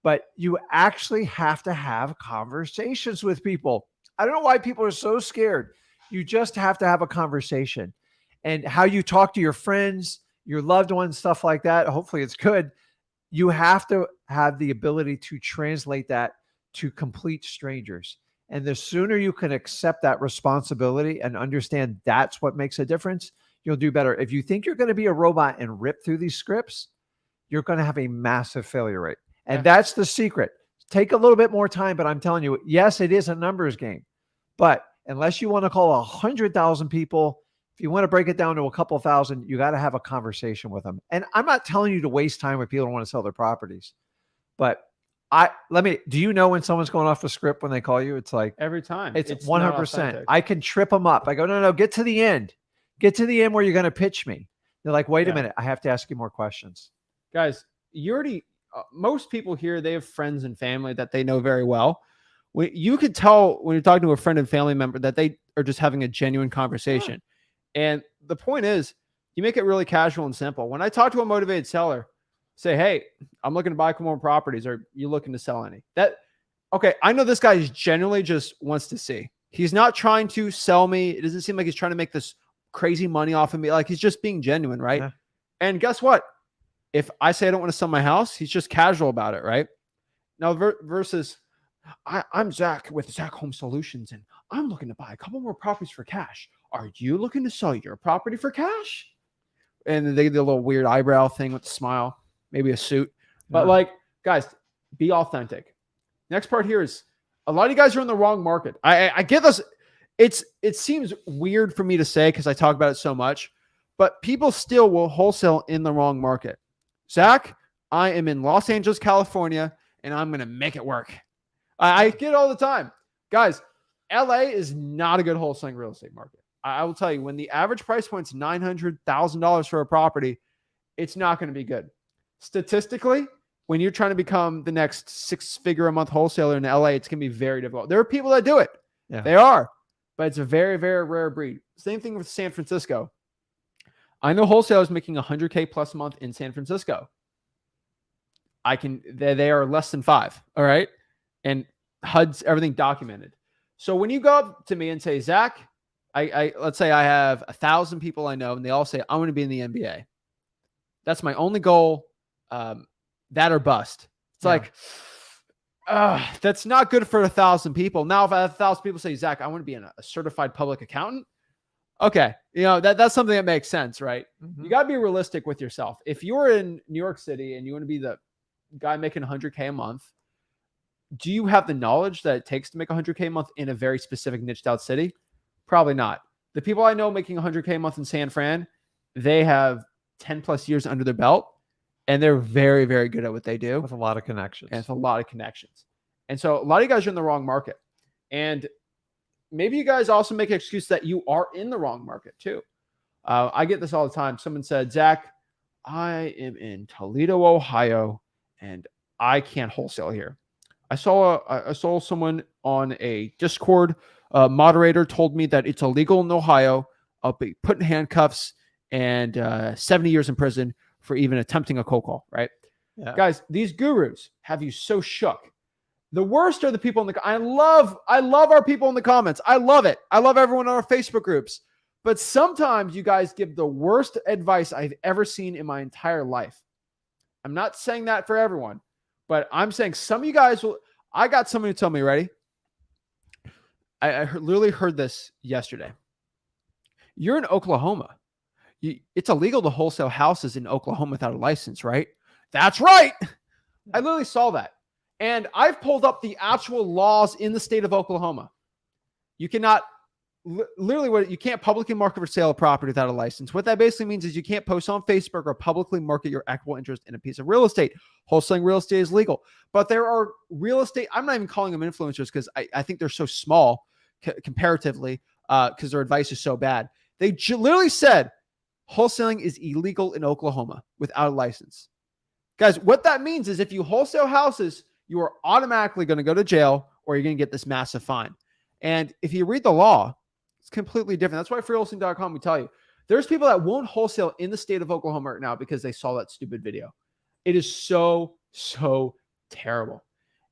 But you actually have to have conversations with people. I don't know why people are so scared. You just have to have a conversation. And how you talk to your friends, your loved ones, stuff like that, hopefully it's good. You have to have the ability to translate that to complete strangers. And the sooner you can accept that responsibility and understand that's what makes a difference, you'll do better. If you think you're going to be a robot and rip through these scripts, you're going to have a massive failure rate. And that's the secret. Take a little bit more time, but I'm telling you, yes, it is a numbers game. But unless you want to call 100,000 people, if you want to break it down to a couple thousand, you got to have a conversation with them. And I'm not telling you to waste time with people who want to sell their properties. But do you know when someone's going off the script when they call you? It's like every time. It's 100%. I can trip them up. I go, no, get to the end. Get to the end where you're going to pitch me. They're like, wait a minute. I have to ask you more questions. Guys, you already, most people here, they have friends and family that they know very well. You could tell when you're talking to a friend and family member that they are just having a genuine conversation. And the point is, you make it really casual and simple. When I talk to a motivated seller, say, hey, I'm looking to buy more properties. Are you looking to sell any? Okay, I know this guy genuinely just wants to see. He's not trying to sell me. It doesn't seem like he's trying to make this crazy money off of me. Like, he's just being genuine, right? Yeah. And guess what? If I say I don't want to sell my house, he's just casual about it, right? Now, versus I'm Zach with Zach Home Solutions, and I'm looking to buy a couple more properties for cash. Are you looking to sell your property for cash? And then they get the little weird eyebrow thing with the smile, maybe a suit. But like, guys, be authentic. Next part here is a lot of you guys are in the wrong market. I get this. It seems weird for me to say because I talk about it so much, but people still will wholesale in the wrong market. Zach, I am in Los Angeles, California, and I'm going to make it work. I get it all the time. Guys, LA is not a good wholesaling real estate market. I will tell you, when the average price point's $900,000 for a property, it's not going to be good. Statistically, when you're trying to become the next 6-figure-a-month wholesaler in LA, it's going to be very difficult. There are people that do it. Yeah. They are. But it's a very, very rare breed. Same thing with San Francisco. I know wholesalers making $100K plus a month in San Francisco. They are less than 5. All right. And HUD's everything documented. So when you go up to me and say, Zach, let's say I have 1,000 people I know, and they all say, I want to be in the NBA. That's my only goal. That or bust. It's like, that's not good for 1,000 people. Now, if I have 1,000 people say, Zach, I want to be a certified public accountant. Okay. That's something that makes sense, right? Mm-hmm. You got to be realistic with yourself. If you're in New York City and you want to be the guy making $100K a month, do you have the knowledge that it takes to make $100K a month in a very specific niched out city? Probably not. The people I know making $100K a month in San Fran, they have 10 plus years under their belt, and they're very, very good at what they do. With a lot of connections. And it's a lot of connections. And so a lot of you guys are in the wrong market. And maybe you guys also make an excuse that you are in the wrong market too. I get this all the time. Someone said, Zach, I am in Toledo, Ohio, and I can't wholesale here. I saw someone on a Discord moderator told me that it's illegal in Ohio. I'll be put in handcuffs and 70 years in prison for even attempting a cold call, right? Yeah. Guys, these gurus have you so shook. The worst are the people in the I love our people in the comments. I love it. I love everyone on our Facebook groups. But sometimes you guys give the worst advice I've ever seen in my entire life. I'm not saying that for everyone, but I'm saying some of you guys will. I got someone who told me, ready? I literally heard this yesterday. You're in Oklahoma. It's illegal to wholesale houses in Oklahoma without a license, right? That's right. I literally saw that. And I've pulled up the actual laws in the state of Oklahoma. You cannot literally what you can't publicly market for sale of property without a license. What that basically means is you can't post on Facebook or publicly market your equitable interest in a piece of real estate. Wholesaling real estate is legal, but there are real estate. I'm not even calling them influencers because I think they're so small comparatively because their advice is so bad. They literally said wholesaling is illegal in Oklahoma without a license. Guys, what that means is if you wholesale houses, you are automatically going to go to jail or you're going to get this massive fine. And if you read the law, it's completely different. That's why freewholesaling.com, we tell you, there's people that won't wholesale in the state of Oklahoma right now because they saw that stupid video. It is so terrible.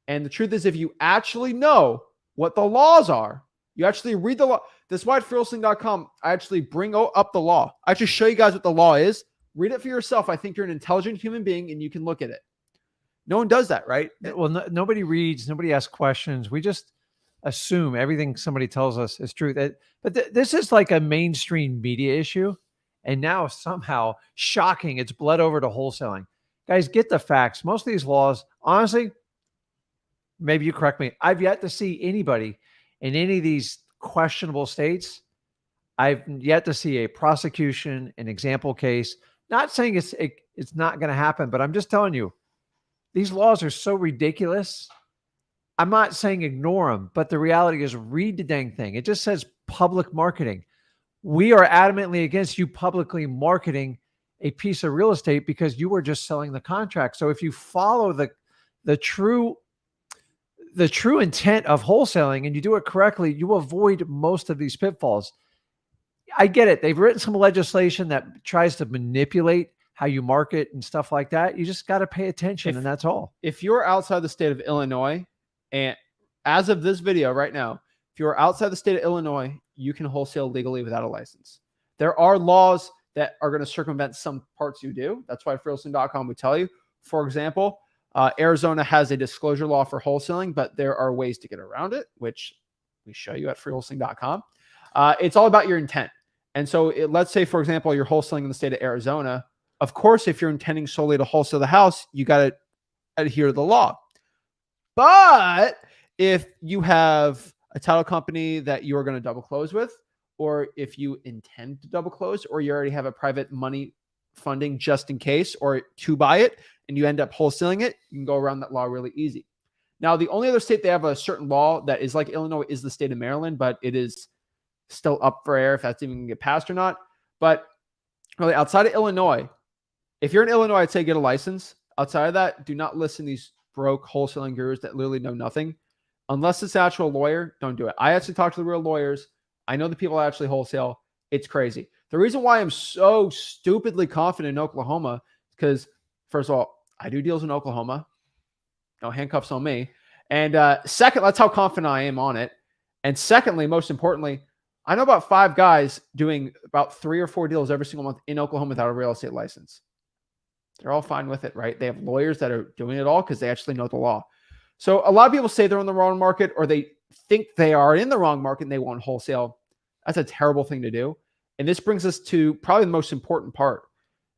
And the truth is, if you actually know what the laws are, you actually read the law. That's why at freewholesaling.com, I actually bring up the law. I actually show you guys what the law is. Read it for yourself. I think you're an intelligent human being and you can look at it. No one does that, right? Well, nobody reads, nobody asks questions. We just assume everything somebody tells us is true. But this is like a mainstream media issue. And now somehow, shocking, it's bled over to wholesaling. Guys, get the facts. Most of these laws, honestly, maybe you correct me, I've yet to see anybody in any of these questionable states. I've yet to see a prosecution, an example case. Not saying it's not going to happen, but I'm just telling you, these laws are so ridiculous. I'm not saying ignore them, but the reality is read the dang thing. It just says public marketing. We are adamantly against you publicly marketing a piece of real estate because you were just selling the contract. So if you follow the true intent of wholesaling and you do it correctly, you avoid most of these pitfalls. I get it. They've written some legislation that tries to manipulate how you market and stuff like that. You just got to pay attention, and that's all. If you're outside the state of Illinois, and as of this video right now, if you're outside the state of Illinois, you can wholesale legally without a license. There are laws that are going to circumvent some parts you do. That's why freewholesaling.com would tell you. For example, Arizona has a disclosure law for wholesaling, but there are ways to get around it, which we show you at freewholesaling.com. It's all about your intent. And so let's say, for example, you're wholesaling in the state of Arizona. Of course, if you're intending solely to wholesale the house, you got to adhere to the law. But if you have a title company that you are going to double close with, or if you intend to double close, or you already have a private money funding just in case, or to buy it, and you end up wholesaling it, you can go around that law really easy. Now, the only other state they have a certain law that is like Illinois is the state of Maryland, but it is still up for air if that's even going to get passed or not. But really, outside of Illinois, if you're in Illinois, I'd say get a license. Outside of that, do not listen to these broke wholesaling gurus that literally know nothing. Unless it's an actual lawyer, don't do it. I actually talk to the real lawyers. I know the people that actually wholesale. It's crazy. The reason why I'm so stupidly confident in Oklahoma is because, first of all, I do deals in Oklahoma. No handcuffs on me. And second, that's how confident I am on it. And secondly, most importantly, I know about 5 guys doing about 3 or 4 deals every single month in Oklahoma without a real estate license. They're all fine with it, right? They have lawyers that are doing it all because they actually know the law. So a lot of people say they're in the wrong market, or they think they are in the wrong market and they want wholesale. That's a terrible thing to do. And this brings us to probably the most important part.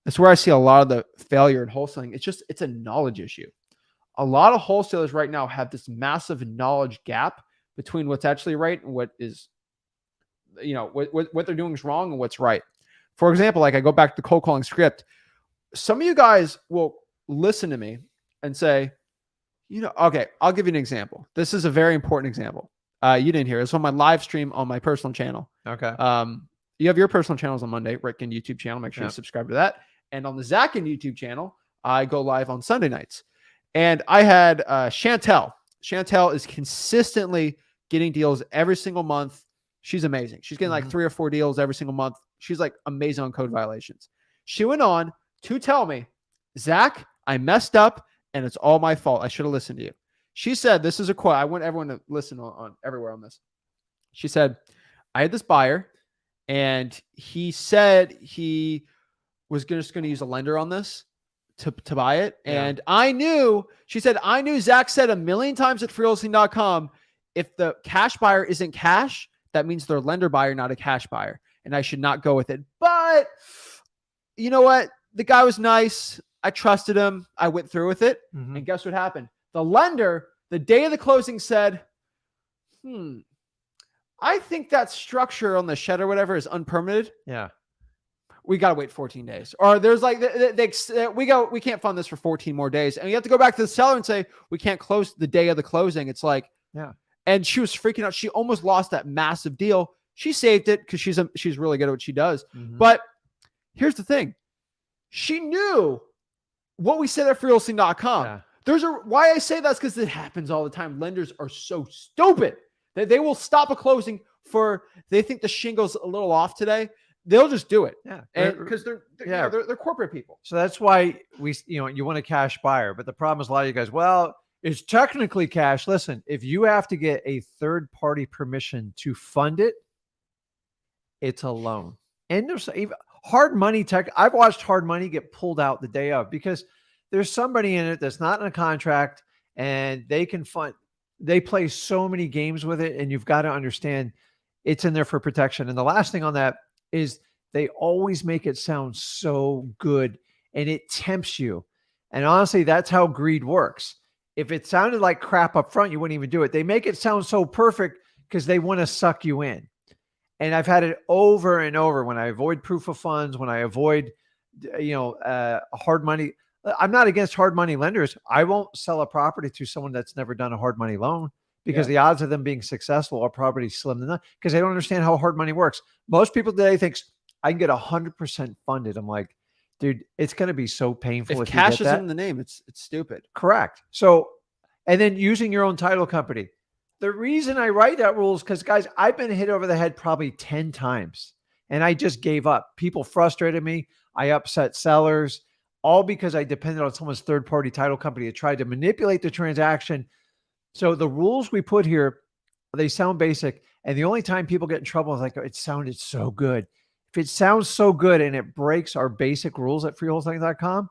That's where I see a lot of the failure in wholesaling. It's a knowledge issue. A lot of wholesalers right now have this massive knowledge gap between what's actually right and what is, what they're doing is wrong and what's right. For example, like I go back to the cold calling script. Some of you guys will listen to me and say, okay, I'll give you an example. This is a very important example. You didn't hear it. It's on my live stream on my personal channel. Okay. You have your personal channels on Monday, Rick and YouTube channel. Make sure you subscribe to that. And on the Zach and YouTube channel, I go live on Sunday nights. And I had Chantel. Chantel is consistently getting deals every single month. She's amazing. She's getting like 3 or 4 deals every single month. She's like amazing on code violations. She went on to tell me, Zach, I messed up and it's all my fault. I should have listened to you. She said, this is a quote. I want everyone to listen on everywhere on this. She said, I had this buyer and he said he was just going to use a lender on this to buy it. Yeah. And she said, I knew Zach said a million times at freewholesaling.com, if the cash buyer isn't cash, that means they're a lender buyer, not a cash buyer. And I should not go with it. But you know what? The guy was nice. I trusted him. I went through with it. And guess what happened? The lender, the day of the closing, said, I think that structure on the shed or whatever is unpermitted. Yeah. We got to wait 14 days. Or there's like, we can't fund this for 14 more days. And you have to go back to the seller and say, we can't close the day of the closing. It's like, yeah. And she was freaking out. She almost lost that massive deal. She saved it because she's really good at what she does. Mm-hmm. But here's the thing. She knew what we said at freeholding.com. Yeah. Why I say that's because it happens all the time. Lenders are so stupid that they will stop a closing they think the shingle's a little off today. They'll just do it. Yeah. And because they're corporate people. So that's why you want a cash buyer. But the problem is a lot of you guys, well, it's technically cash. Listen, if you have to get a third party permission to fund it, it's a loan. And there's hard money tech. I've watched hard money get pulled out the day of because there's somebody in it that's not in a contract and they can fund. They play so many games with it, and you've got to understand it's in there for protection. And the last thing on that is they always make it sound so good and it tempts you. And honestly, that's how greed works. If it sounded like crap up front, you wouldn't even do it. They make it sound so perfect because they want to suck you in. And I've had it over and over when I avoid proof of funds, when I avoid, hard money. I'm not against hard money lenders. I won't sell a property to someone that's never done a hard money loan because the odds of them being successful are probably slim to none because they don't understand how hard money works. Most people today think I can get 100% funded. I'm like, dude, it's going to be so painful. If cash isn't in the name, it's stupid. Correct. So, and then using your own title company. The reason I write that rule is because, guys, I've been hit over the head probably 10 times and I just gave up. People frustrated me. I upset sellers, all because I depended on someone's third-party title company to try to manipulate the transaction. So the rules we put here, they sound basic. And the only time people get in trouble is like, it sounded so good. If it sounds so good and it breaks our basic rules at freeholding.com,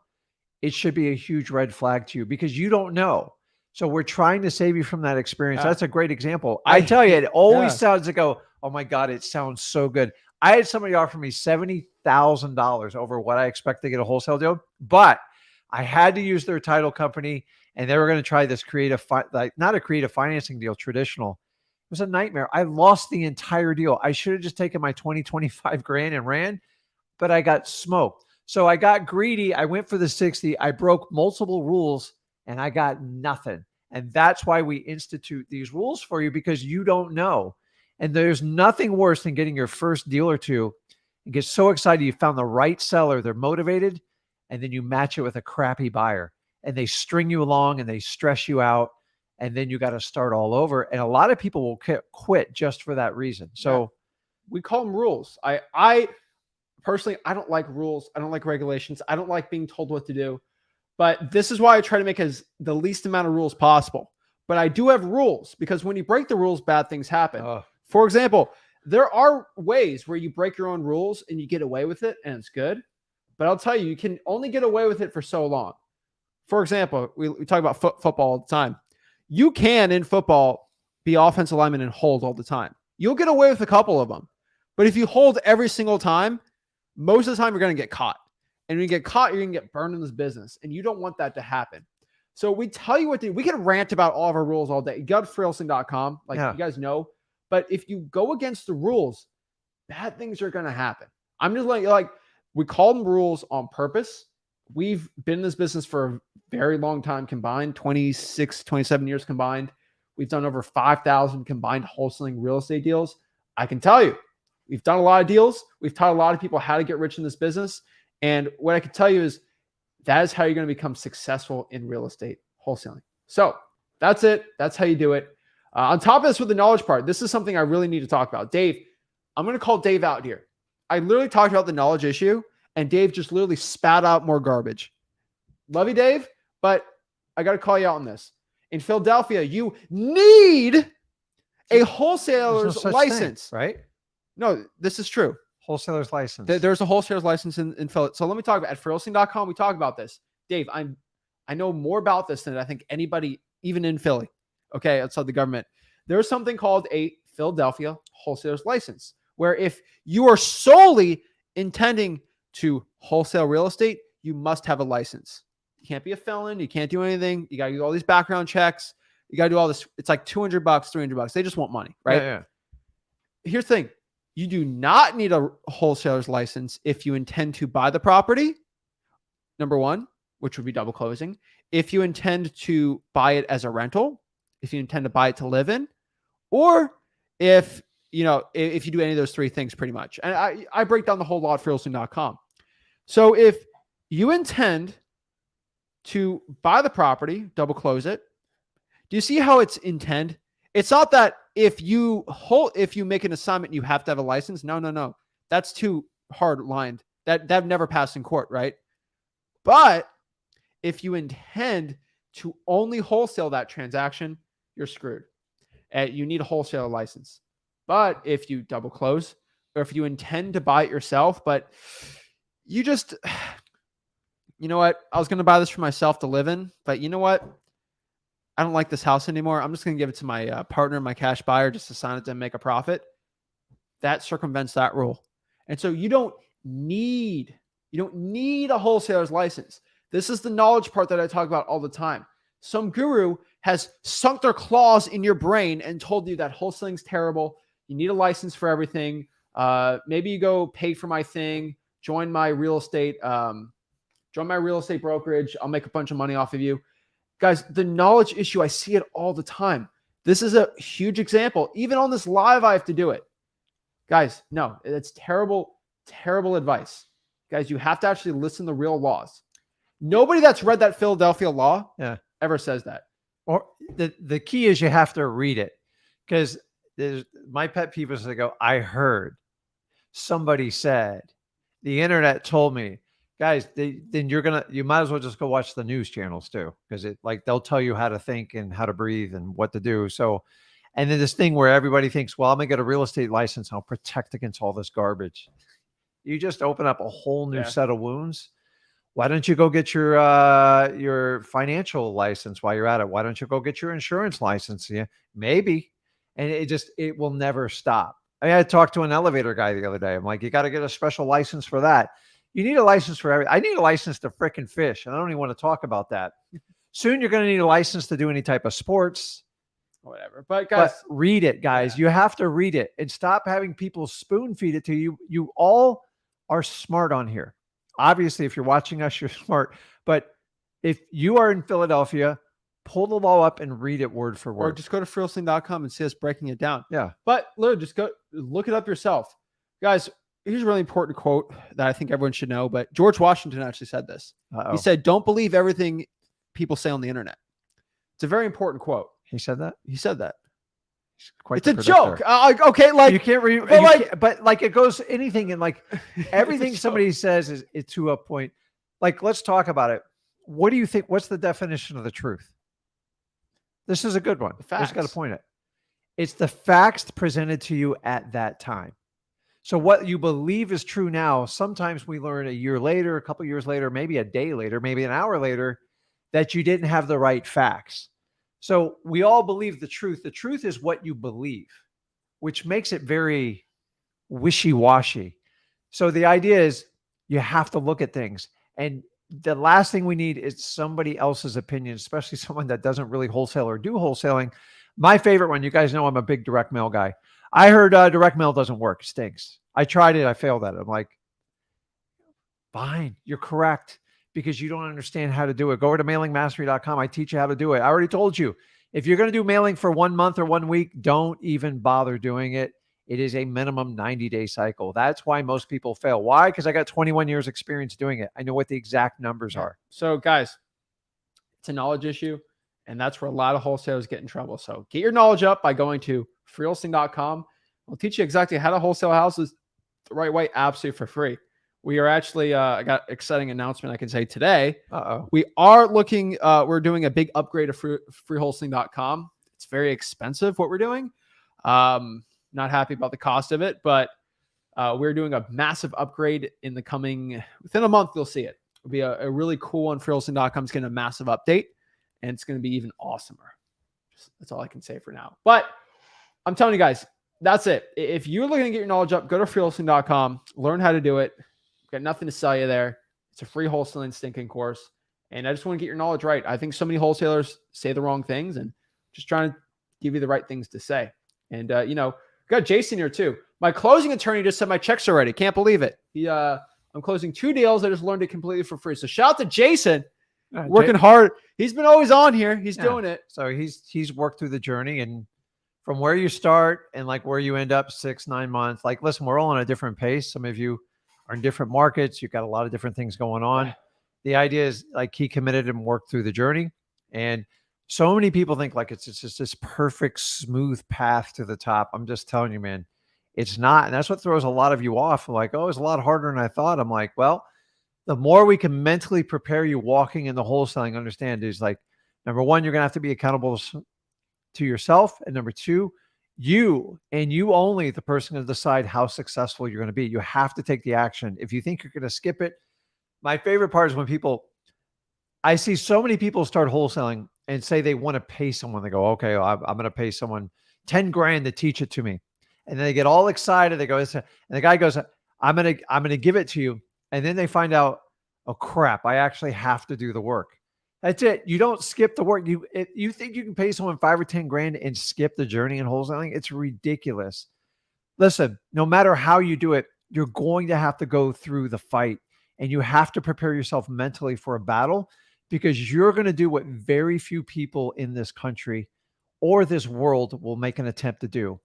it should be a huge red flag to you because you don't know. So we're trying to save you from that experience. That's a great example. I tell you, it always sounds like, oh my God, it sounds so good. I had somebody offer me $70,000 over what I expect to get a wholesale deal, but I had to use their title company and they were going to try this not a creative financing deal, traditional. It was a nightmare. I lost the entire deal. I should have just taken my 25 grand and ran, but I got smoked. So I got greedy. I went for the 60. I broke multiple rules and I got nothing. And that's why we institute these rules for you because you don't know. And there's nothing worse than getting your first deal or two and get so excited you found the right seller. They're motivated. And then you match it with a crappy buyer and they string you along and they stress you out. And then you got to start all over. And a lot of people will quit just for that reason. So we call them rules. I personally, I don't like rules. I don't like regulations. I don't like being told what to do. But this is why I try to make the least amount of rules possible. But I do have rules because when you break the rules, bad things happen. For example, there are ways where you break your own rules and you get away with it and it's good. But I'll tell you, you can only get away with it for so long. For example, we talk about football all the time. You can, in football, be offensive lineman and hold all the time. You'll get away with a couple of them. But if you hold every single time, most of the time you're going to get caught. And when you get caught, you're going to get burned in this business. And you don't want that to happen. So we tell you what to do. We can rant about all of our rules all day. You go to freeholding.com, you guys know. But if you go against the rules, bad things are going to happen. I'm just we call them rules on purpose. We've been in this business for a very long time combined, 26, 27 years combined. We've done over 5,000 combined wholesaling real estate deals. I can tell you, we've done a lot of deals. We've taught a lot of people how to get rich in this business. And what I can tell you is that is how you're going to become successful in real estate wholesaling. So that's it. That's how you do it. On top of this with the knowledge part, this is something I really need to talk about. Dave, I'm going to call Dave out here. I literally talked about the knowledge issue and Dave just literally spat out more garbage. Love you, Dave, but I got to call you out on this. In Philadelphia, you need a wholesaler's license, right? No, this is true. Wholesaler's license. There's a wholesaler's license in Philly. So let me talk about at freeholding.com. We talk about this. Dave, I know more about this than I think anybody, even in Philly, okay, outside the government. There's something called a Philadelphia wholesaler's license, where if you are solely intending to wholesale real estate, you must have a license. You can't be a felon. You can't do anything. You got to do all these background checks. You got to do all this. It's like $200, $300. They just want money, right? Yeah. here's the thing. You do not need a wholesaler's license if you intend to buy the property, number one, which would be double closing. If you intend to buy it as a rental, if you intend to buy it to live in, or if you do any of those three things pretty much. And I break down the whole lot for wholesaling.com. So if you intend to buy the property, double close it, do you see how it's intend? It's not that if you make an assignment, you have to have a license. No. That's too hard lined. That never passed in court, right? But if you intend to only wholesale that transaction, you're screwed. You need a wholesale license. But if you double close, or if you intend to buy it yourself, but you just, you know what? I was going to buy this for myself to live in, but you know what? I don't like this house anymore. I'm just going to give it to my partner, my cash buyer, just to sign it to make a profit. That circumvents that rule. And so you don't need a wholesaler's license. This is the knowledge part that I talk about all the time. Some guru has sunk their claws in your brain and told you that wholesaling's terrible. You need a license for everything. Maybe you go pay for my thing, join my real estate brokerage. I'll make a bunch of money off of you. Guys, the knowledge issue, I see it all the time. This is a huge example. Even on this live, I have to do it. Guys, no, it's terrible, terrible advice. Guys, you have to actually listen to real laws. Nobody that's read that Philadelphia law ever says that. Or the key is you have to read it, because my pet peeve is they go, I heard, somebody said, the internet told me. Guys, then you might as well just go watch the news channels too, because they'll tell you how to think and how to breathe and what to do. So, and then this thing where everybody thinks, well, I'm gonna get a real estate license, I'll protect against all this garbage. You just open up a whole new set of wounds. Why don't you go get your financial license while you're at it? Why don't you go get your insurance license? Yeah, maybe. And it will never stop. I mean, I talked to an elevator guy the other day. I'm like, you got to get a special license for that. You need a license for everything. I need a license to frickin' fish, and I don't even want to talk about that. Soon you're going to need a license to do any type of sports. Whatever. But guys, read it, guys. You have to read it and stop having people spoon feed it to you. You all are smart on here. Obviously, if you're watching us, you're smart. But if you are in Philadelphia, pull the law up and read it word for word. Or just go to freewholesaling.com and see us breaking it down. Yeah. But literally, just go look it up yourself. Guys, here's a really important quote that I think everyone should know. But George Washington actually said this. He said, don't believe everything people say on the internet. It's a very important quote. He said that? He said that. Quite it's a joke. Okay, you can't read, but it goes anything, and everything somebody says is to a point. Let's talk about it. What do you think? What's the definition of the truth? This is a good one. I just got to point it. It's the facts presented to you at that time. So what you believe is true now, sometimes we learn a year later, a couple years later, maybe a day later, maybe an hour later, that you didn't have the right facts. So we all believe the truth. The truth is what you believe, which makes it very wishy-washy. So the idea is you have to look at things. And the last thing we need is somebody else's opinion, especially someone that doesn't really wholesale or do wholesaling. My favorite one, you guys know I'm a big direct mail guy. I heard direct mail doesn't work. It stinks. I tried it. I failed at it. I'm like, fine, you're correct, because you don't understand how to do it. Go over to mailingmastery.com. I teach you how to do it. I already told you, if you're going to do mailing for 1 month or 1 week, don't even bother doing it. It is a minimum 90-day cycle. That's why most people fail. Why? Because I got 21 years experience doing it. I know what the exact numbers are. So guys, it's a knowledge issue, and that's where a lot of wholesalers get in trouble. So get your knowledge up by going to freewholesaling.com. We'll teach you exactly how to wholesale houses the right way, absolutely for free. We are actually, I got an exciting announcement I can say today. We are looking, we're doing a big upgrade of freewholesaling.com. It's very expensive what we're doing. Not happy about the cost of it, but we're doing a massive upgrade in the within a month, you'll see it. It'll be a really cool one. freewholesaling.com is getting a massive update, and it's going to be even awesomer. That's all I can say for now. But I'm telling you guys, that's it. If you're looking to get your knowledge up, go to freewholesaling.com, learn how to do it. Got nothing to sell you there. It's a free wholesaling stinking course. And I just want to get your knowledge right. I think so many wholesalers say the wrong things, and just trying to give you the right things to say. And, Got Jason here too. My closing attorney just sent my checks already. Can't believe it. I'm closing 2 deals. I just learned it completely for free. So shout out to Jason, working hard. He's been always on here. He's doing it. So he's worked through the journey, and from where you start and like where you end up 6-9 months. Like, listen, we're all on a different pace. Some of you are in different markets. You've got a lot of different things going on. The idea is like he committed and worked through the journey. And so many people think like it's just this perfect, smooth path to the top. I'm just telling you, man, it's not. And that's what throws a lot of you off. Like, oh, it's a lot harder than I thought. I'm like, well, the more we can mentally prepare you walking in the wholesaling, understand is like, number one, you're going to have to be accountable to yourself. And number two, you and you only, the person to decide how successful you're going to be. You have to take the action. If you think you're going to skip it, my favorite part is when I see so many people start wholesaling and say they want to pay someone. They go, okay, I'm going to pay someone 10 grand to teach it to me. And then they get all excited. They go, and the guy goes, I'm going to give it to you. And then they find out, oh crap, I actually have to do the work. That's it. You don't skip the work. You think you can pay someone 5 or 10 grand and skip the journey in wholesaling? It's ridiculous. Listen, no matter how you do it, you're going to have to go through the fight, and you have to prepare yourself mentally for a battle, because you're going to do what very few people in this country or this world will make an attempt to do.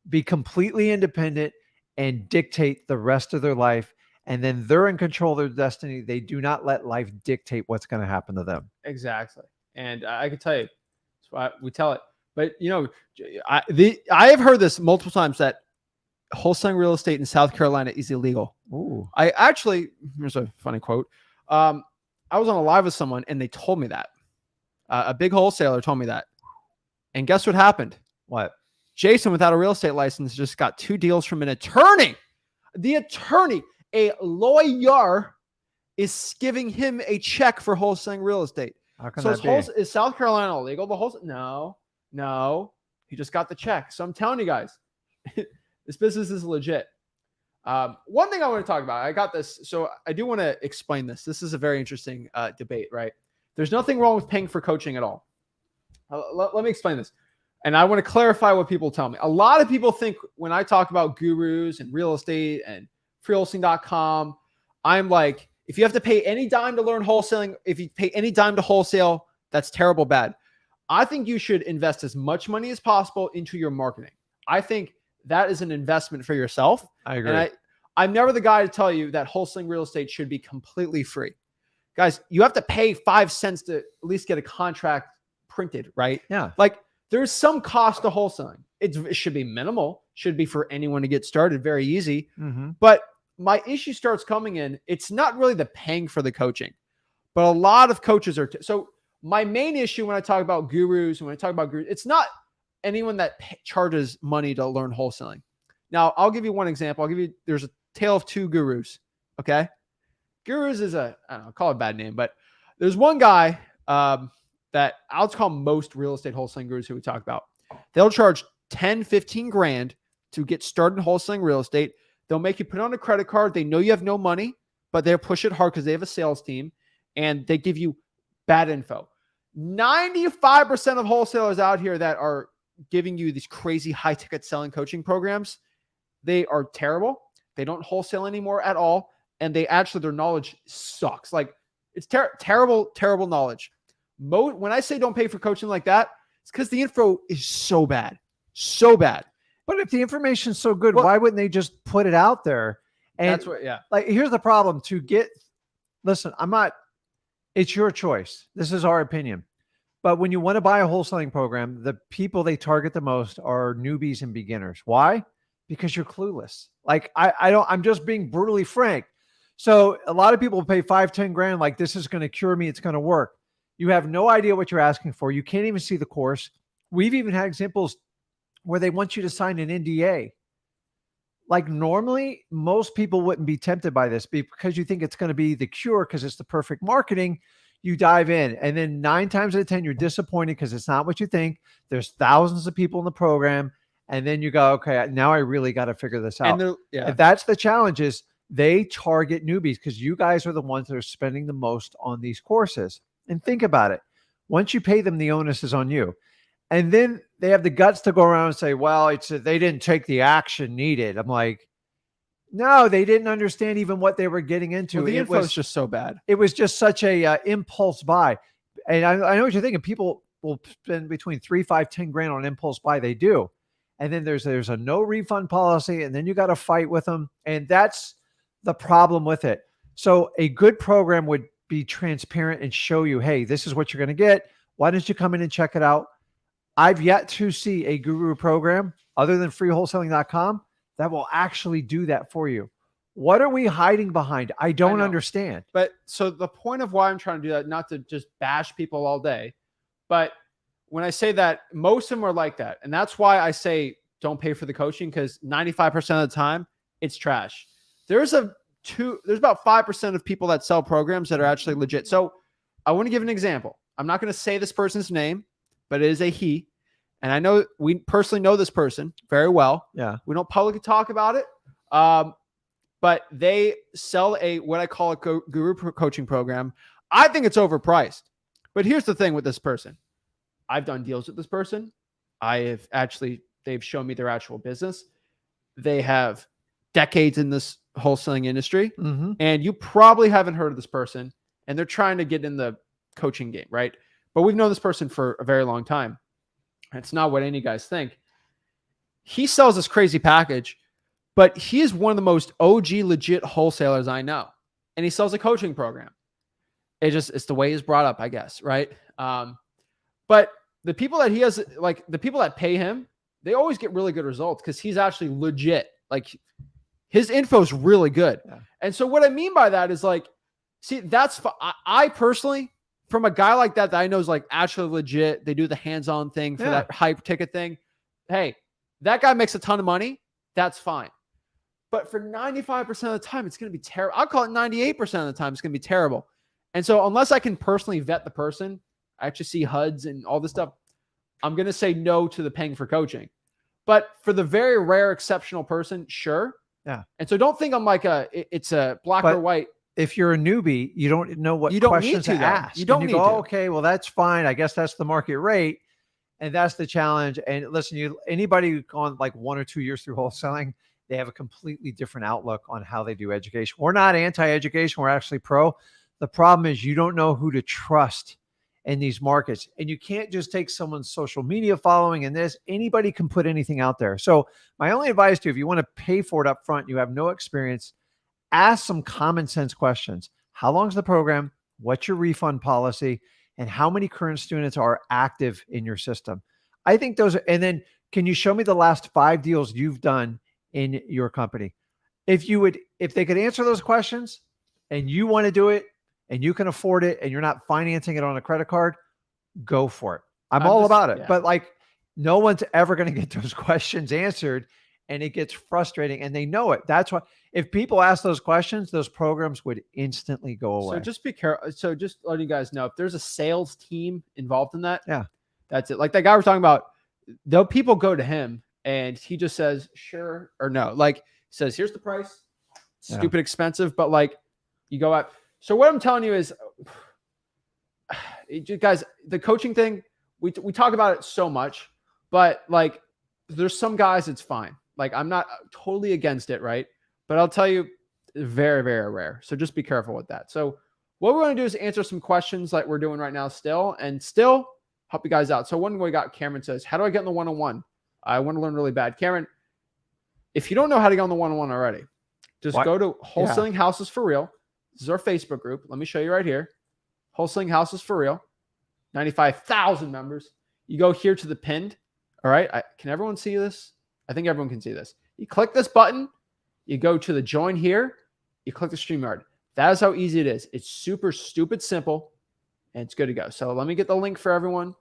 Be completely independent and dictate the rest of their life. And then they're in control of their destiny. They do not let life dictate what's going to happen to them. Exactly. And I can tell you, that's why we tell it. But, you know, I have heard this multiple times that wholesaling real estate in South Carolina is illegal. Ooh. Here's a funny quote. I was on a live with someone and they told me that. A big wholesaler told me that. And guess what happened? What? Jason, without a real estate license, just got 2 deals from an attorney. The attorney, a lawyer, is giving him a check for wholesaling real estate. How can so that be? Is South Carolina illegal? No. He just got the check. So I'm telling you guys, this business is legit. One thing I want to talk about, I got this. So I do want to explain this. This is a very interesting debate, right? There's nothing wrong with paying for coaching at all. Let me explain this. And I want to clarify what people tell me. A lot of people think when I talk about gurus and real estate and freewholesaling.com, I'm like, if you have to pay any dime to learn wholesaling, if you pay any dime to wholesale, that's terrible bad. I think you should invest as much money as possible into your marketing. I think that is an investment for yourself. I agree. And I'm never the guy to tell you that wholesaling real estate should be completely free. Guys, you have to pay 5 cents to at least get a contract printed, right? Yeah. Like, there's some cost to wholesaling. It should be minimal, should be for anyone to get started, very easy. Mm-hmm. But my issue starts coming in, it's not really the paying for the coaching, but a lot of coaches are. So my main issue when I talk about gurus, it's not anyone that charges money to learn wholesaling. Now, I'll give you one example. There's a tale of 2 gurus, okay? Gurus is I don't know, call it a bad name, but there's one guy, that I'll call most real estate wholesaling gurus who we talk about. They'll charge 10, 15 grand to get started in wholesaling real estate. They'll make you put on a credit card. They know you have no money, but they'll push it hard because they have a sales team and they give you bad info. 95% of wholesalers out here that are giving you these crazy high ticket selling coaching programs, they are terrible. They don't wholesale anymore at all. And their knowledge sucks. Like, it's terrible knowledge. When I say don't pay for coaching like that, it's because the info is so bad. But if the information's so good, why wouldn't they just put it out there? And that's what, yeah. Like, here's the problem. Listen, it's your choice. This is our opinion. But when you want to buy a wholesaling program, the people they target the most are newbies and beginners. Why? Because you're clueless. Like, I'm just being brutally frank. So a lot of people pay 5, 10 grand. Like, this is going to cure me. It's going to work. You have no idea what you're asking for. You can't even see the course. We've even had examples where they want you to sign an NDA. Like, normally, most people wouldn't be tempted by this because you think it's going to be the cure because it's the perfect marketing. You dive in, and then 9 times out of 10, you're disappointed because it's not what you think. There's thousands of people in the program, and then you go, okay, now I really got to figure this out. And that's the challenge is they target newbies because you guys are the ones that are spending the most on these courses. And think about it. Once you pay them, the onus is on you. And then they have the guts to go around and say, well, they didn't take the action needed. I'm like, no, they didn't understand even what they were getting into. Well, the info is just so bad. It was just such a impulse buy. And I know what you're thinking. People will spend between 3, 5, 10 grand on impulse buy. They do. And then there's a no refund policy, and then you got to fight with them. And that's the problem with it. So a good program would be transparent and show you, hey, this is what you're going to get. Why don't you come in and check it out? I've yet to see a guru program other than freewholesaling.com that will actually do that for you. What are we hiding behind? I don't understand. But so the point of why I'm trying to do that, not to just bash people all day, but when I say that, most of them are like that. And that's why I say don't pay for the coaching, because 95% of the time it's trash. There's about 5% of people that sell programs that are actually legit. So I want to give an example. I'm not going to say this person's name, but it is a he. And I know we personally know this person very well. Yeah. We don't publicly talk about it. But they sell what I call a guru coaching program. I think it's overpriced. But here's the thing with this person. I've done deals with this person. They've shown me their actual business. They have decades in this wholesaling industry. Mm-hmm. And you probably haven't heard of this person. And they're trying to get in the coaching game, right? But we've known this person for a very long time. It's not what any guys think. He sells this crazy package, but he is one of the most OG legit wholesalers I know. And he sells a coaching program. It's the way he's brought up, I guess, right? But the people that he has, like the people that pay him, they always get really good results because he's actually legit. Like his info is really good. Yeah. And so what I mean by that is like, see, I personally, from a guy like that I know is like actually legit, they do the hands-on thing for that hype ticket thing. Hey, that guy makes a ton of money. That's fine. But for 95% of the time, it's going to be terrible. I'll call it 98% of the time. It's going to be terrible. And so unless I can personally vet the person, I actually see HUDs and all this stuff, I'm going to say no to the paying for coaching. But for the very rare exceptional person, sure. Yeah. And so don't think I'm like it's a black or white. If you're a newbie, you don't know what you don't questions need to to ask. You don't need to. Okay, well, that's fine. I guess that's the market rate. And that's the challenge. And listen, anybody who's gone like 1 or 2 years through wholesaling, they have a completely different outlook on how they do education. We're not anti-education. We're actually pro. The problem is you don't know who to trust in these markets. And you can't just take someone's social media following and this. Anybody can put anything out there. So my only advice to you, if you want to pay for it up front, you have no experience, ask some common sense questions. How long is the program? What's your refund policy? And how many current students are active in your system? I think those are, and then can you show me the last 5 deals you've done in your company? If they could answer those questions and you want to do it and you can afford it and you're not financing it on a credit card, go for it. I'm all about it. Yeah. But like no one's ever going to get those questions answered and it gets frustrating and they know it. That's why if people ask those questions, those programs would instantly go away. So just be careful. So just letting you guys know, if there's a sales team involved in that, that's it. Like that guy we're talking about, though, people go to him and he just says, sure or no. Like says, here's the price. Stupid expensive, but like you go out. So what I'm telling you is, guys, the coaching thing, we talk about it so much, but like there's some guys, it's fine. Like I'm not totally against it, right? But I'll tell you, very, very rare. So just be careful with that. So what we're going to do is answer some questions like we're doing right now still help you guys out. So one we got, Cameron says, how do I get in the one-on-one? I want to learn really bad. Cameron, if you don't know how to get on the one-on-one already, just go to Wholesaling Houses for Real. This is our Facebook group. Let me show you right here. Wholesaling Houses for Real. 95,000 members. You go here to the pinned. All right. Can everyone see this? I think everyone can see this. You click this button. You go to the join here. You click the StreamYard. That is how easy it is. It's super stupid simple. And it's good to go. So let me get the link for everyone.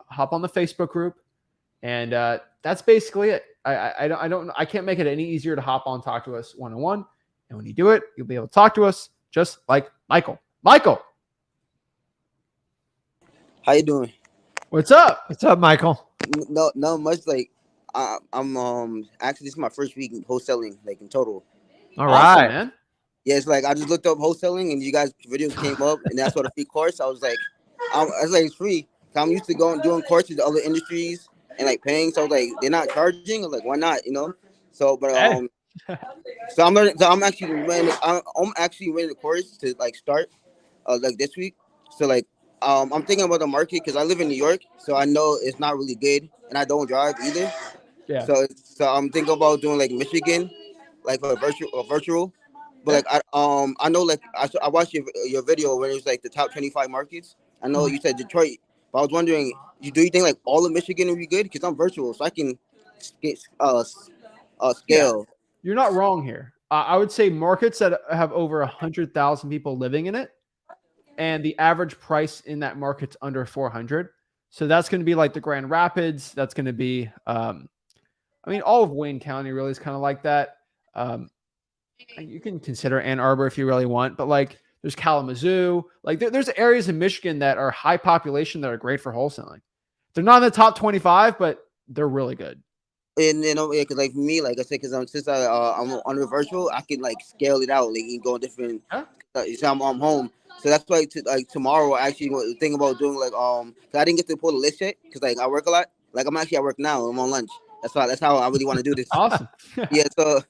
Hop on the Facebook group. And that's basically it. I can't make it any easier to hop on, talk to us one-on-one. And when you do it, you'll be able to talk to us just like Michael. Michael. How you doing? What's up? What's up, Michael? No much. Like I'm actually this is my first week in wholesaling, like in total. All right, man. Yeah, it's like I just looked up wholesaling and you guys' videos came up and that's what a free course. I was like, it's free. I'm used to going doing courses in other industries and like paying. So like they're not charging. I'm like, why not? So but Hey. so I'm learning. So I'm actually running the course to like start like this week. So like I'm thinking about the market because I live in New York, so I know it's not really good, and I don't drive either. Yeah. So I'm thinking about doing like Michigan, like for virtual. But like I know like I watched your video where it was like the top 25 markets. I know you said Detroit, but I was wondering, do you think like all of Michigan would be good? Because I'm virtual, so I can get Yeah. scale. You're not wrong here. I would say markets that have over 100,000 people living in it, and the average price in that market's under 400. So that's going to be like the Grand Rapids. That's going to be, I mean, all of Wayne County really is kind of like that. Um, you can consider Ann Arbor if you really want, but like there's Kalamazoo. Like there's areas in Michigan that are high population that are great for wholesaling. They're not in the top 25, but they're really good. And yeah, cause like for me, like I said, cause since I'm on the virtual, I can like scale it out, like you go on different. Huh? So I'm home, so that's why like tomorrow I actually think about doing like cause I didn't get to pull the list yet, cause like I work a lot. Like I'm actually at work now. I'm on lunch. That's how I really want to do this. Awesome. Yeah. So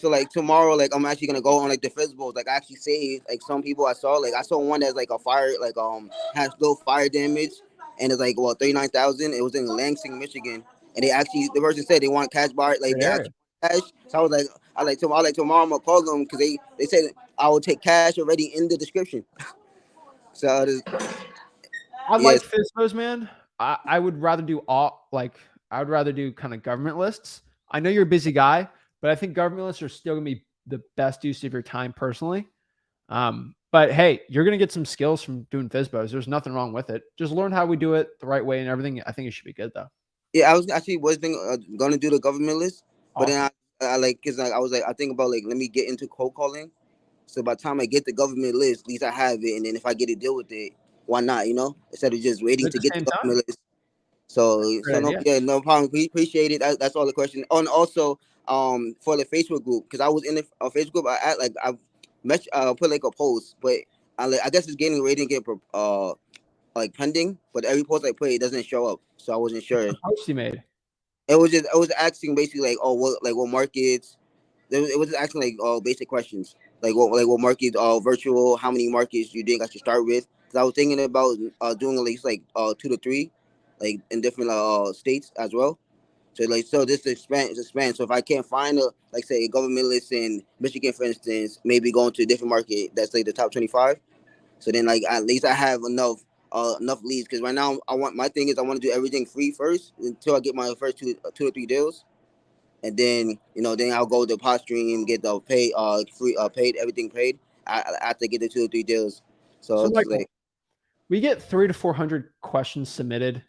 like tomorrow, like I'm actually gonna go on like the festivals. Like I actually saved like some people I saw. Like I saw one that's like a fire, like has low fire damage, and it's like 39,000. It was in Lansing, Michigan, and the person said they want cash bar, like Good they area. actually cash. So I like tomorrow I'm gonna call them because they said I will take cash already in the description. So I like yes, FISBOs, man. I would rather do I would rather do kind of government lists. I know you're a busy guy, but I think government lists are still gonna be the best use of your time personally. But hey, you're gonna get some skills from doing FISBOs. There's nothing wrong with it. Just learn how we do it the right way and everything. I think it should be good though. yeah, I was actually gonna do the government list, but Awesome. then I like because like, I was like I think about like let me get into cold calling. So by the time I get the government list, at least I have it, and then if I get to deal with it, why not? Instead of just Do waiting it at to the get the same time. government list. So Great no, idea. yeah, no problem. We appreciate it. That's all the question. Oh, and also for the Facebook group, because I was in the Facebook group, I put like a post, but I guess it's getting ready to get like pending, but every post I put it doesn't show up, so I wasn't What's sure. the post you made? It was asking basically like what markets. It was just asking like basic questions like what markets virtual, how many markets you think I should start with. Because I was thinking about doing at least like 2 to 3, like in different states as well. So this expand. So if I can't find a like say a government list in Michigan, for instance, maybe going to a different market that's like the top 25. So then like at least I have enough leads because right now my thing is I want to do everything free first until I get my first 2 to 3 deals, and then then I'll go to pot stream, get the pay free paid everything paid. I have to get the 2 or 3 deals. So So it's Michael, like we get 300 to 400 questions submitted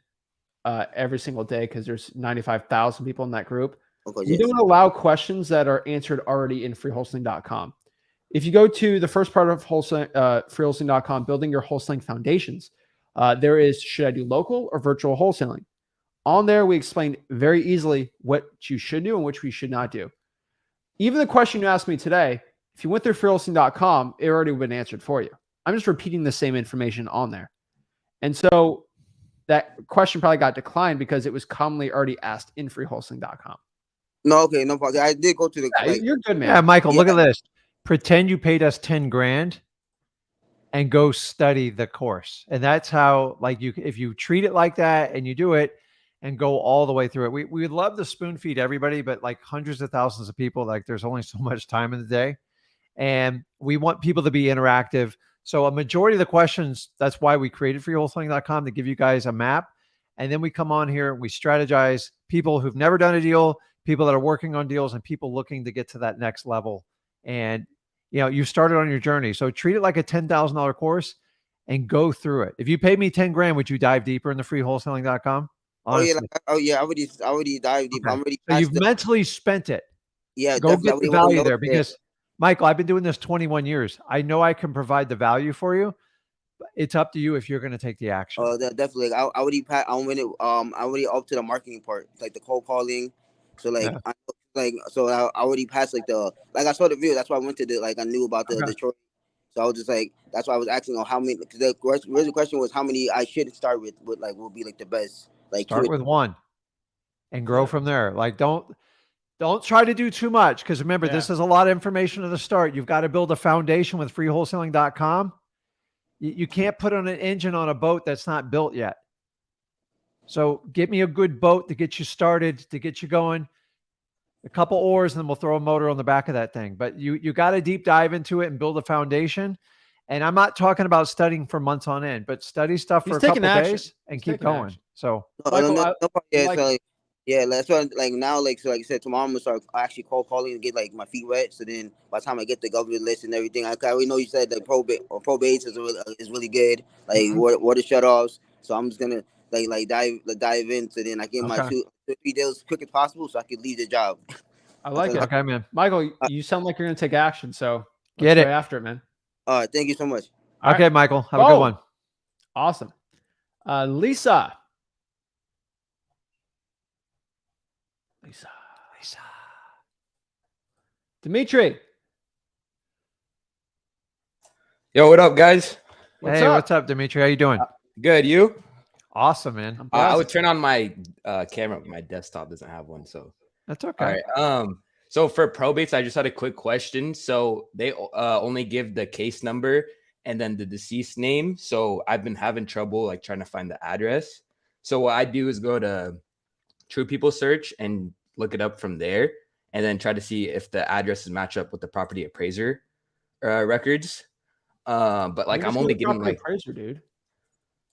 every single day because there's 95,000 people in that group. okay, We yes. don't allow questions that are answered already in freewholesaling.com. If you go to the first part of freewholesaling.com, building your wholesaling foundations, there is should I do local or virtual wholesaling? On there, we explain very easily what you should do and which we should not do. Even the question you asked me today, if you went through freewholesaling.com, it already would have been answered for you. I'm just repeating the same information on there. And so that question probably got declined because it was commonly already asked in freewholesaling.com. No, okay, no problem. I did go to the Yeah, like you're good, man. Yeah, Michael, look yeah. at this. Pretend you paid us 10 grand and go study the course. And that's how, like, if you treat it like that and you do it and go all the way through it, we would love to spoon feed everybody, but like hundreds of thousands of people, like there's only so much time in the day. And we want people to be interactive. So a majority of the questions, that's why we created freewholesaling.com to give you guys a map. And then we come on here, we strategize people who've never done a deal, people that are working on deals, and people looking to get to that next level. And you started on your journey. So treat it like a $10,000 course and go through it. If you paid me 10 grand, would you dive deeper in the freewholesaling.com? Honestly. Oh yeah, I already dived deep. Okay. I'm already So past you've mentally spent it. yeah, Go definitely. I get the already want to value know there there. because Michael, I've been doing this 21 years. I know I can provide the value for you. But it's up to you if you're going to take the action. Definitely. Like, I already I already up to the marketing part, like the cold calling. So like Yeah. I already passed like I saw the video. That's why I went to I knew about the Okay. Detroit. So I was just like, that's why I was asking on how many. Because the original question was how many I should start with. What like will be like the best? Like Start with one and grow from there. Like don't try to do too much, because remember, this is a lot of information at the start. You've got to build a foundation with freewholesaling.com. You can't put on an engine on a boat that's not built yet. So get me a good boat to get you started, to get you going. A couple oars, and then we'll throw a motor on the back of that thing. But you got to deep dive into it and build a foundation. And I'm not talking about studying for months on end, but study stuff for a couple days and keep going. Action. So Michael, that's why like now like so like I said, tomorrow I'm gonna start actually calling and get like my feet wet. So then by the time I get the government list and everything, I already know you said that probates is really good, like water shutoffs. So I'm just gonna dive in, so then I get my 2-3 days as quick as possible, so I can leave the job. I like it. Okay, man. Michael, you sound like you're gonna take action. So get it after it, man. Thank you so much. Okay, Michael. Have a good one. Awesome. Lisa. Dimitri. Yo, what up, guys? What's up, Dimitri? How you doing? Good. You? Awesome, man. I would turn on my camera, but my desktop doesn't have one, so that's okay. All right. So for probates, I just had a quick question. So they only give the case number and then the deceased name. So I've been having trouble like trying to find the address. So what I do is go to True People Search and look it up from there, and then try to see if the addresses match up with the property appraiser records. But like I'm only getting like appraiser, dude.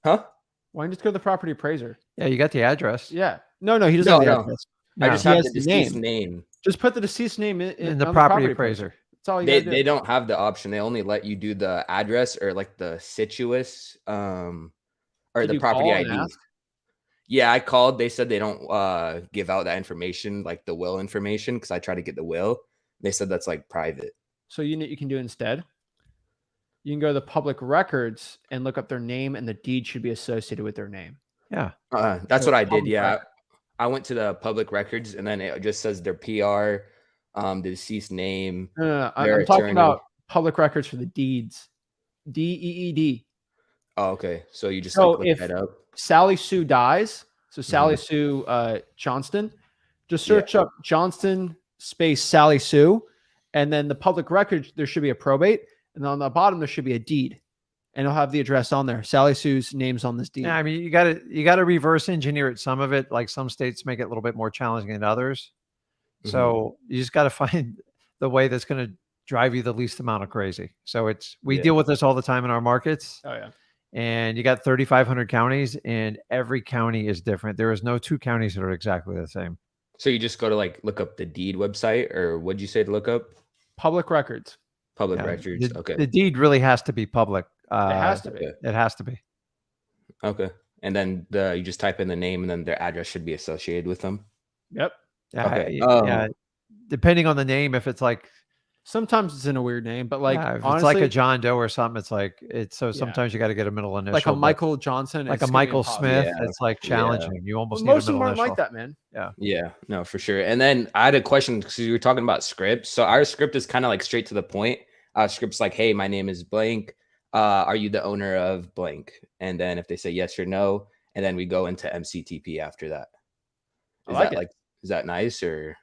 Huh? Why don't you just go to the property appraiser? Yeah, you got the address. Yeah. No, he doesn't have the address. I just have the deceased name. Just put the deceased name in the property appraiser. That's all you They don't have the option. They only let you do the address or like the situus or the property ID. Yeah, I called. They said they don't give out that information, like the will information, because I tried to get the will. They said that's like private. So you can do instead. You can go to the public records and look up their name, and the deed should be associated with their name. Yeah. That's what I did. Yeah. I went to the public records, and then it just says their PR, the deceased name. No. I'm talking about public records for the deeds. DEED. Oh, okay. So you just look that up. Sally Sue dies, so Sally Sue Johnston, just search up Johnston space Sally Sue, and then the public record, there should be a probate, and on the bottom there should be a deed, and it'll have the address on there. Sally Sue's name's on this deed. Yeah, I mean, you got to reverse engineer it. Some of it, like some states make it a little bit more challenging than others. So you just got to find the way that's going to drive you the least amount of crazy. So we deal with this all the time in our markets. Oh yeah. And you got 3,500 counties, and every county is different. There is no two counties that are exactly the same. So you just go to like look up the deed website, or what'd you say to look up? Public records. Public records. Okay. The deed really has to be public. It has to be. It has to be. Okay. And then you just type in the name, and then their address should be associated with them. Yep. Yeah. Okay. Yeah. Depending on the name, if it's like, sometimes it's in a weird name, but like if honestly, it's like a John Doe or something, sometimes you got to get a middle initial. Like a Michael Johnson, like a Michael Smith. It's like challenging. You almost need a most of middle them aren't initial. like that, man. Yeah, no, for sure. And then I had a question because you were talking about scripts. So our script is kind of like straight to the point. Our script's like, hey, my name is blank. Are you the owner of blank? And then if they say yes or no, and then we go into MCTP after that. Is that nice or?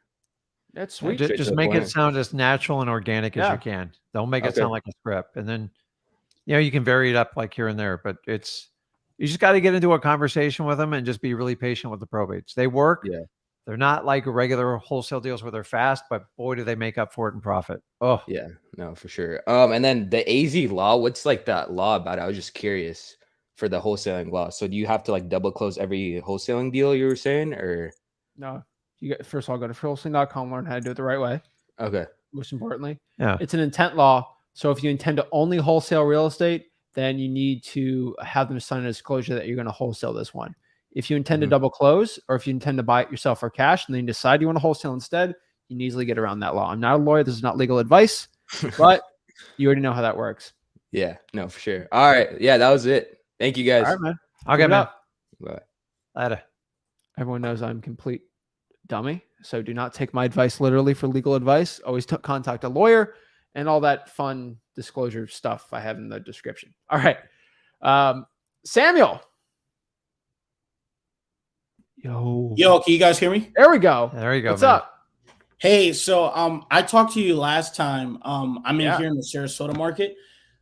That's sweet. Just make it sound as natural and organic as you can. Don't make it sound like a script. And then, you can vary it up like here and there, but you just got to get into a conversation with them and just be really patient with the probates. They work. Yeah. They're not like regular wholesale deals where they're fast, but boy, do they make up for it in profit. Oh yeah, no, for sure. And then the AZ law, what's like that law about it? I was just curious for the wholesaling law. So do you have to like double close every wholesaling deal you were saying, or? No. First of all, go to wholesaling.com, learn how to do it the right way. Okay. Most importantly, yeah, it's an intent law. So if you intend to only wholesale real estate, then you need to have them sign a disclosure that you're going to wholesale this one. If you intend to double close, or if you intend to buy it yourself for cash and then you decide you want to wholesale instead, you can easily get around that law. I'm not a lawyer. This is not legal advice, but you already know how that works. Yeah, no, for sure. All right. Yeah, that was it. Thank you guys. All right, man. Okay, man. Bye. Later. Everyone knows I'm complete dummy, so do not take my advice literally for legal advice. Always contact a lawyer and all that fun disclosure stuff I have in the description. All right. Samuel. Yo, can you guys hear me? There we go. There you go. What's man. up? Hey, so I talked to you last time. I'm Yeah. here in the Sarasota market.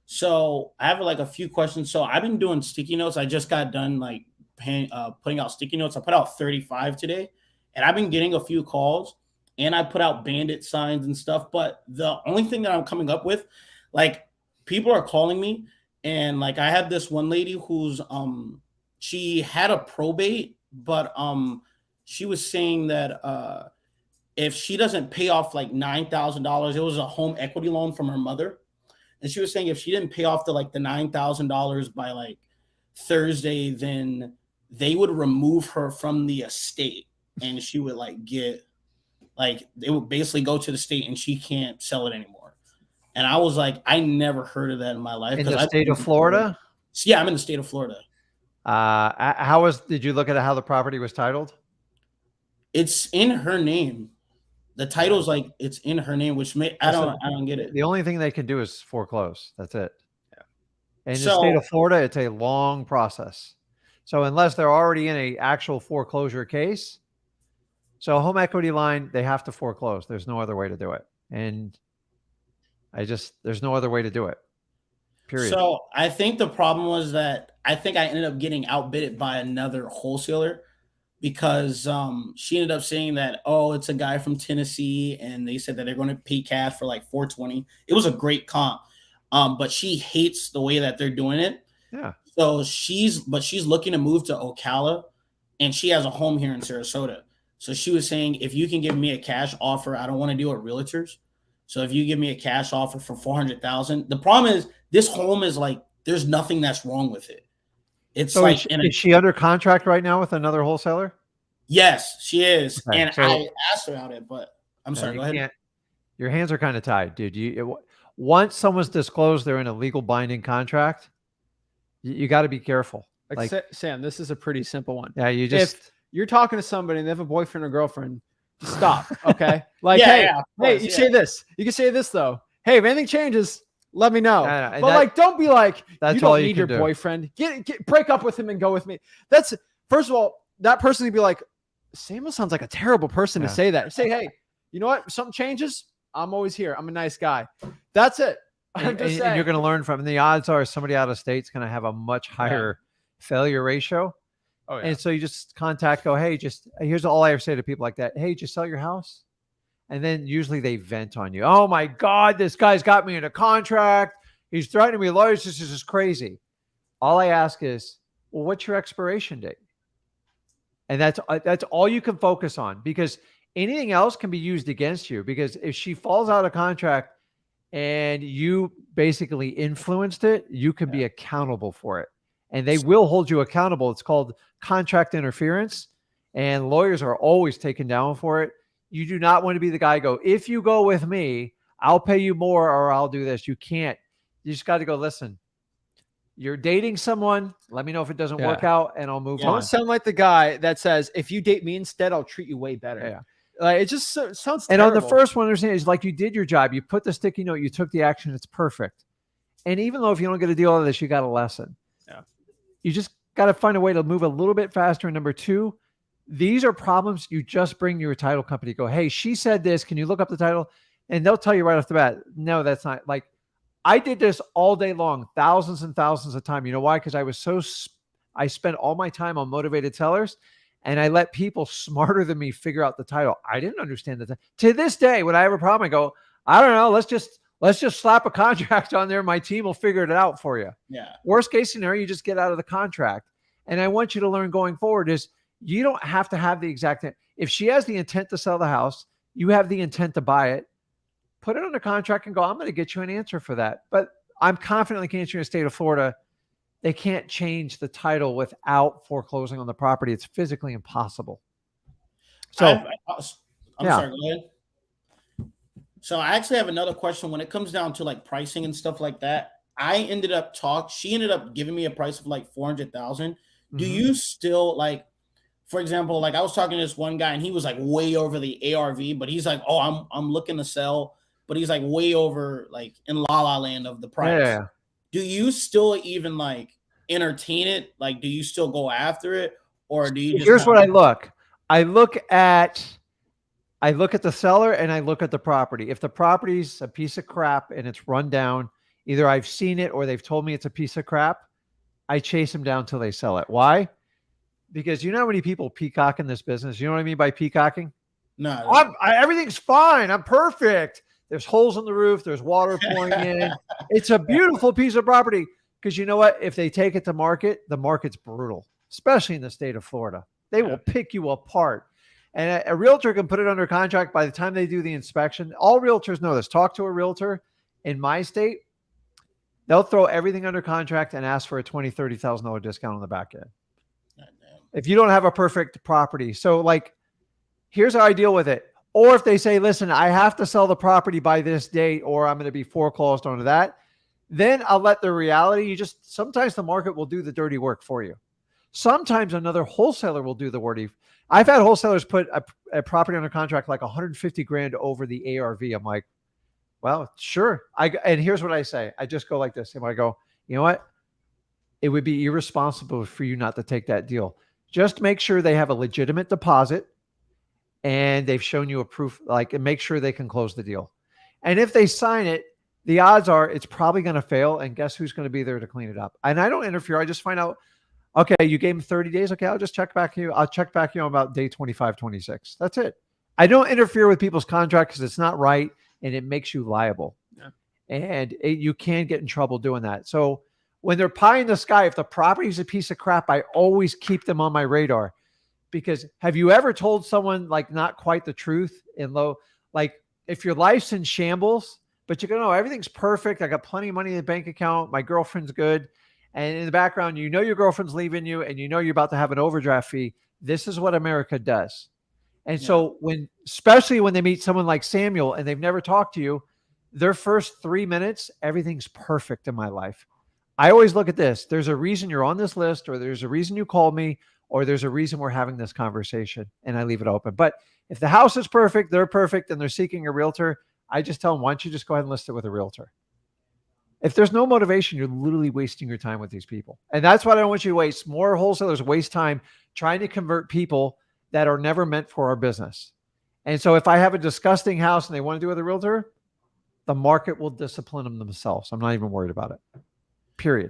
So I have like a few questions. So I've been doing sticky notes. I just got done like putting out sticky notes. I put out 35 today, and I've been getting a few calls, and I put out bandit signs and stuff. But the only thing that I'm coming up with, like, people are calling me, and like I had this one lady who's she had a probate, but she was saying that if she doesn't pay off like $9,000, it was a home equity loan from her mother. And she was saying if she didn't pay off the $9,000 by like Thursday, then they would remove her from the estate, and she would get they would basically go to the state and she can't sell it anymore. And I was like, I never heard of that in my life. In the state of Florida? Yeah, I'm in the state of Florida. Did you look at how the property was titled? It's in her name. The title's it's in her name, which I don't get it. The only thing they can do is foreclose. That's it. Yeah. In the So- state of Florida, it's a long process. So unless they're already in a actual foreclosure case, so a home equity line, they have to foreclose. There's no other way to do it. And there's no other way to do it. Period. So I think the problem was that I think I ended up getting outbid by another wholesaler, because she ended up saying that, oh, it's a guy from Tennessee, and they said that they're going to pay cash for like $420. It was a great comp, but she hates the way that they're doing it. Yeah. So she's looking to move to Ocala, and she has a home here in Sarasota. So she was saying, if you can give me a cash offer, I don't want to deal with realtors. So if you give me a cash offer for $400,000, the problem is this home is there's nothing that's wrong with it. It's so is she under contract right now with another wholesaler? Yes, she is. Okay, and I asked about it, but I'm sorry. Go ahead. Your hands are kind of tied, dude. Once someone's disclosed they're in a legal binding contract, you got to be careful. Sam, this is a pretty simple one. Yeah, if you're talking to somebody and they have a boyfriend or girlfriend, just stop. Okay. You say this. You can say this though. Hey, if anything changes, let me know. But don't be like, you don't need your boyfriend. Break up with him and go with me. That's, first of all, that person would be like, Samuel sounds like a terrible person to say that. Say, hey, you know what? If something changes, I'm always here. I'm a nice guy. That's it. And you're going to learn from, and the odds are somebody out of state's going to have a much higher failure ratio. Oh, yeah. And so you just go, hey, here's all I ever say to people like that. Hey, just sell your house. And then usually they vent on you. Oh my God, this guy's got me in a contract. He's threatening me with lawyers. This is just crazy. All I ask is, well, what's your expiration date? And that's all you can focus on, because anything else can be used against you. Because if she falls out of contract and you basically influenced it, you can be accountable for it. And they will hold you accountable. It's called contract interference. And lawyers are always taken down for it. You do not want to be the guy go, if you go with me, I'll pay you more or I'll do this. You can't. You just got to go, listen, you're dating someone. Let me know if it doesn't work out and I'll move on. Don't sound like the guy that says, if you date me instead, I'll treat you way better. Yeah. It just sounds And terrible. on the first one, understand is you did your job. You put the sticky note, you took the action. It's perfect. And even though if you don't get a deal out of this, you got a lesson. Yeah. You just got to find a way to move a little bit faster. And number two, these are problems you just bring your title company. Go, hey, she said this. Can you look up the title? And they'll tell you right off the bat, no, that's not. I did this all day long, thousands and thousands of times. You know why? Because I spent all my time on motivated sellers, and I let people smarter than me figure out the title. I didn't understand the title. To this day, when I have a problem, I go, I don't know. Let's just slap a contract on there. My team will figure it out for you. Yeah. Worst case scenario, you just get out of the contract. And I want you to learn going forward is you don't have to have the exact. If she has the intent to sell the house, you have the intent to buy it. Put it under contract and go, I'm going to get you an answer for that. But I'm confidently can't in the state of Florida. They can't change the title without foreclosing on the property. It's physically impossible. So I'm sorry, go ahead. So I actually have another question when it comes down to pricing and stuff like that. She ended up giving me a price of $400,000. Do you still for example, I was talking to this one guy and he was way over the ARV, but he's like, oh, I'm looking to sell but he's like way over like in La La Land of the price. Yeah. Do you still even like entertain it? Like, do you still go after it, or do you just? Here's what I look. I look at the seller and I look at the property. If the property's a piece of crap and it's run down, either I've seen it or they've told me it's a piece of crap, I chase them down till they sell it. Why? Because you know how many people peacock in this business? You know what I mean by peacocking? No. Everything's fine. I'm perfect. There's holes in the roof. There's water pouring in. It's a beautiful piece of property. Because you know what? If they take it to market, the market's brutal, especially in the state of Florida. They will pick you apart. And a realtor can put it under contract by the time they do the inspection. All realtors know this. Talk to a realtor in my state. They'll throw everything under contract and ask for a $20,000, $30,000 discount on the back end. If you don't have a perfect property. So like, here's how I deal with it. Or if they say, listen, I have to sell the property by this date, or I'm going to be foreclosed onto that, then I'll let the reality, sometimes the market will do the dirty work for you. Sometimes another wholesaler will do the work. I've had wholesalers put a property under contract like 150 grand over the ARV. I'm like, well, sure. And here's what I say. I just go like this. And I go, you know what? It would be irresponsible for you not to take that deal. Just make sure they have a legitimate deposit and they've shown you a proof, and make sure they can close the deal. And if they sign it, the odds are it's probably going to fail. And guess who's going to be there to clean it up? And I don't interfere. I just find out, okay, you gave them 30 days. Okay, I'll just check back you. I'll check back you on about day 25, 26. That's it. I don't interfere with people's contract because it's not right and it makes you liable. Yeah. And you can get in trouble doing that. So when they're pie in the sky, if the property is a piece of crap, I always keep them on my radar. Because have you ever told someone like not quite the truth and low, like if your life's in shambles, but you go, no, everything's perfect. I got plenty of money in the bank account. My girlfriend's good. And in the background, you know your girlfriend's leaving you and you know you're about to have an overdraft fee. This is what America does. And so especially when they meet someone like Samuel and they've never talked to you, their first 3 minutes, everything's perfect in my life. I always look at this. There's a reason you're on this list, or there's a reason you called me, or there's a reason we're having this conversation, and I leave it open. But if the house is perfect, they're perfect, and they're seeking a realtor, I just tell them, why don't you just go ahead and list it with a realtor? If there's no motivation, you're literally wasting your time with these people. And that's what I don't want you to waste. More wholesalers waste time trying to convert people that are never meant for our business. And so if I have a disgusting house and they want to do it with a realtor, the market will discipline them themselves. I'm not even worried about it. Period.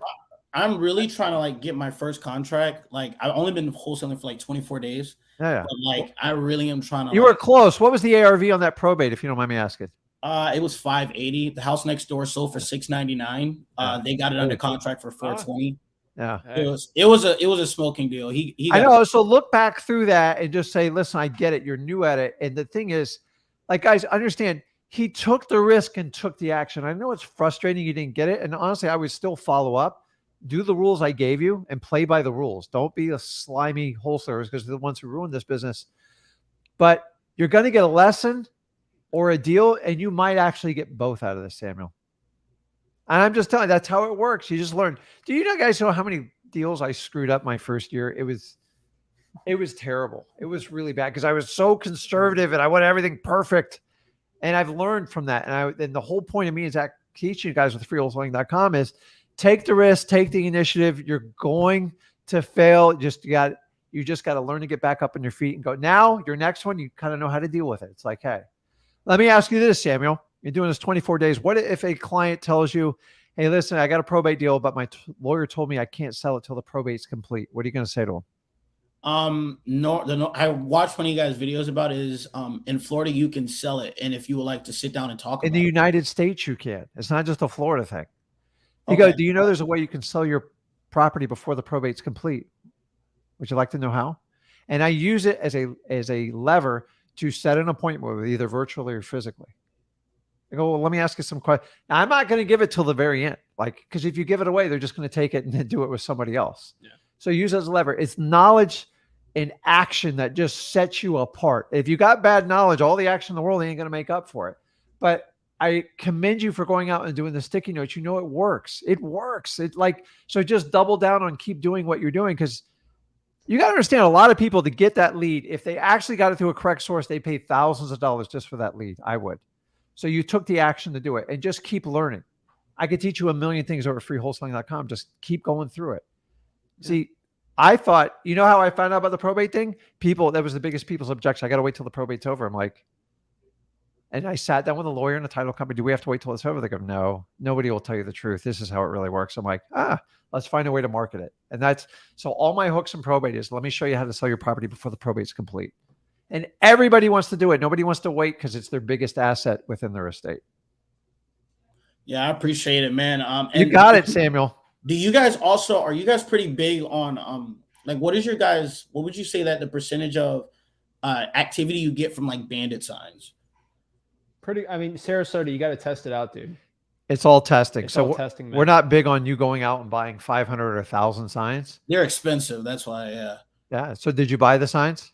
I'm really trying to like get my first contract. Like I've only been wholesaling for like 24 days. Yeah. But like I really am trying to. You were close. What was the ARV on that probate, if you don't mind me asking? It was 580. The house next door sold for 699. They got it under contract for 420. Yeah. It was a smoking deal. I know. So look back through that and just say, listen, I get it. You're new at it. And the thing is, like, guys, understand, he took the risk and took the action. I know it's frustrating you didn't get it. And honestly, I would still follow up. Do the rules I gave you and play by the rules. Don't be a slimy wholesalers because they're the ones who ruined this business. But you're going to get a lesson or a deal, and you might actually get both out of this, Samuel. And I'm just telling you, that's how it works. You just learn. Do you guys know how many deals I screwed up my first year? It was terrible. It was really bad because I was so conservative and I wanted everything perfect. And I've learned from that. And the whole point of me is that teaching you guys with freewholesaling.com is take the risk, take the initiative. You're going to fail. You just got to learn to get back up on your feet and go. Now, your next one, you kind of know how to deal with it. It's like, hey, let me ask you this, Samuel. You're doing this 24 days. What if a client tells you, hey, listen, I got a probate deal, but my lawyer told me I can't sell it till the probate's complete? What are you going to say to him? No, I watched one of you guys' videos about it is in Florida, you can sell it. And if you would like to sit down and talk in the United States, you can. It's not just a Florida thing. You go, do you know there's a way you can sell your property before the probate's complete? Would you like to know how? And I use it as a lever to set an appointment with either virtually or physically. I go, well, let me ask you some questions. Now, I'm not going to give it till the very end. Because if you give it away, they're just going to take it and then do it with somebody else. Yeah. So use it as a lever. It's knowledge and action that just sets you apart. If you got bad knowledge, all the action in the world ain't going to make up for it. But I commend you for going out and doing the sticky notes. You know, it works. It works. So just double down on keep doing what you're doing. Because you got to understand, a lot of people to get that lead, if they actually got it through a correct source, they pay thousands of dollars just for that lead. I would. So you took the action to do it, and just keep learning. I could teach you a million things over at freewholesaling.com. Just keep going through it. Yeah. See, I thought, you know how I found out about the probate thing? That was the biggest people's objection. I got to wait till the probate's over. I'm like, and I sat down with a lawyer and a title company. Do we have to wait till it's over? They go, no, nobody will tell you the truth. This is how it really works. I'm like, let's find a way to market it. And so all my hooks in probate is, let me show you how to sell your property before the probate's complete. And everybody wants to do it. Nobody wants to wait because it's their biggest asset within their estate. Yeah, I appreciate it, man. You got it, Samuel. Do you guys are you guys pretty big on like what would you say that the percentage of activity you get from like bandit signs? I mean, Sarasota, you got to test it out, dude. It's all testing. It's so all testing, man. We're not big on you going out and buying 500 or 1,000 signs. They're expensive. That's why, yeah. Yeah. So did you buy the signs?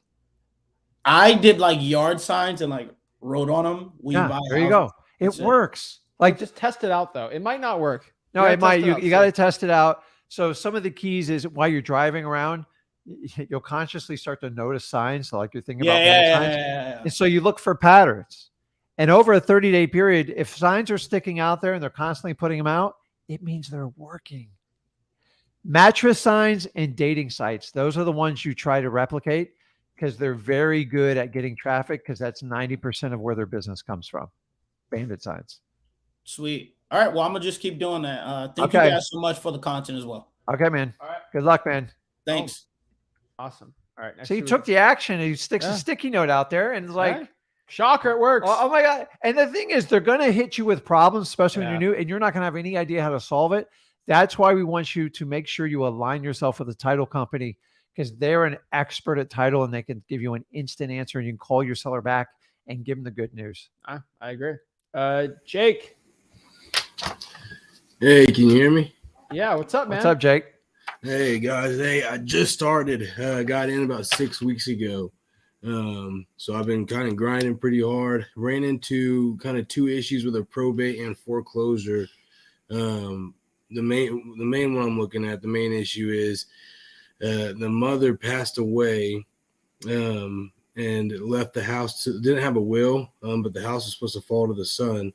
I did like yard signs and like wrote on them. There you go. It works. Like, just test it out, though. It might not work. No, it might. You got to test it out. So some of the keys is while you're driving around, you'll consciously start to notice signs. So like you're thinking about signs. And so you look for patterns. And over a 30-day period, if signs are sticking out there and they're constantly putting them out, it means they're working. Mattress signs and dating sites, those are the ones you try to replicate because they're very good at getting traffic because that's 90% of where their business comes from. Bandit signs. Sweet. All right. Well, I'm going to just keep doing that. Thank you guys so much for the content as well. Okay, man. All right. Good luck, man. Thanks. Awesome. All right. So he took the action and he sticks a sticky note out there and it's like, shocker, it works. Oh my God. And the thing is, they're going to hit you with problems, especially when you're new, and you're not going to have any idea how to solve it. That's why we want you to make sure you align yourself with a title company because they're an expert at title and they can give you an instant answer and you can call your seller back and give them the good news. I agree. Jake. Hey, can you hear me? Yeah. What's up, man? What's up, Jake? Hey, guys. Hey, I just started. Got in about 6 weeks ago. So I've been kind of grinding pretty hard. Ran into kind of two issues with a probate and foreclosure. The main one I'm looking at, the main issue is the mother passed away and left the house didn't have a will, but the house was supposed to fall to the son.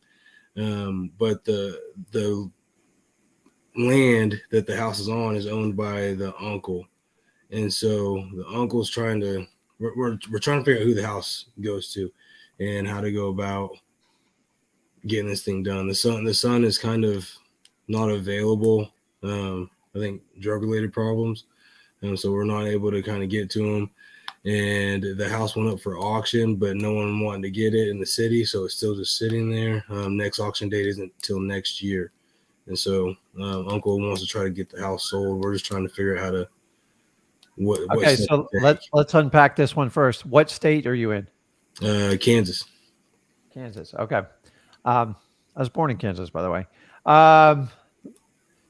But the land that the house is on is owned by the uncle. And so the uncle's trying to We're trying to figure out who the house goes to and how to go about getting this thing done. The son is kind of not available. I think drug-related problems. So we're not able to kind of get to him. And the house went up for auction, but no one wanted to get it in the city. So it's still just sitting there. Next auction date isn't until next year. And so uncle wants to try to get the house sold. We're just trying to figure out how to Okay, so let's unpack this one first. What state are you in? Kansas. Kansas. Okay. I was born in Kansas, by the way.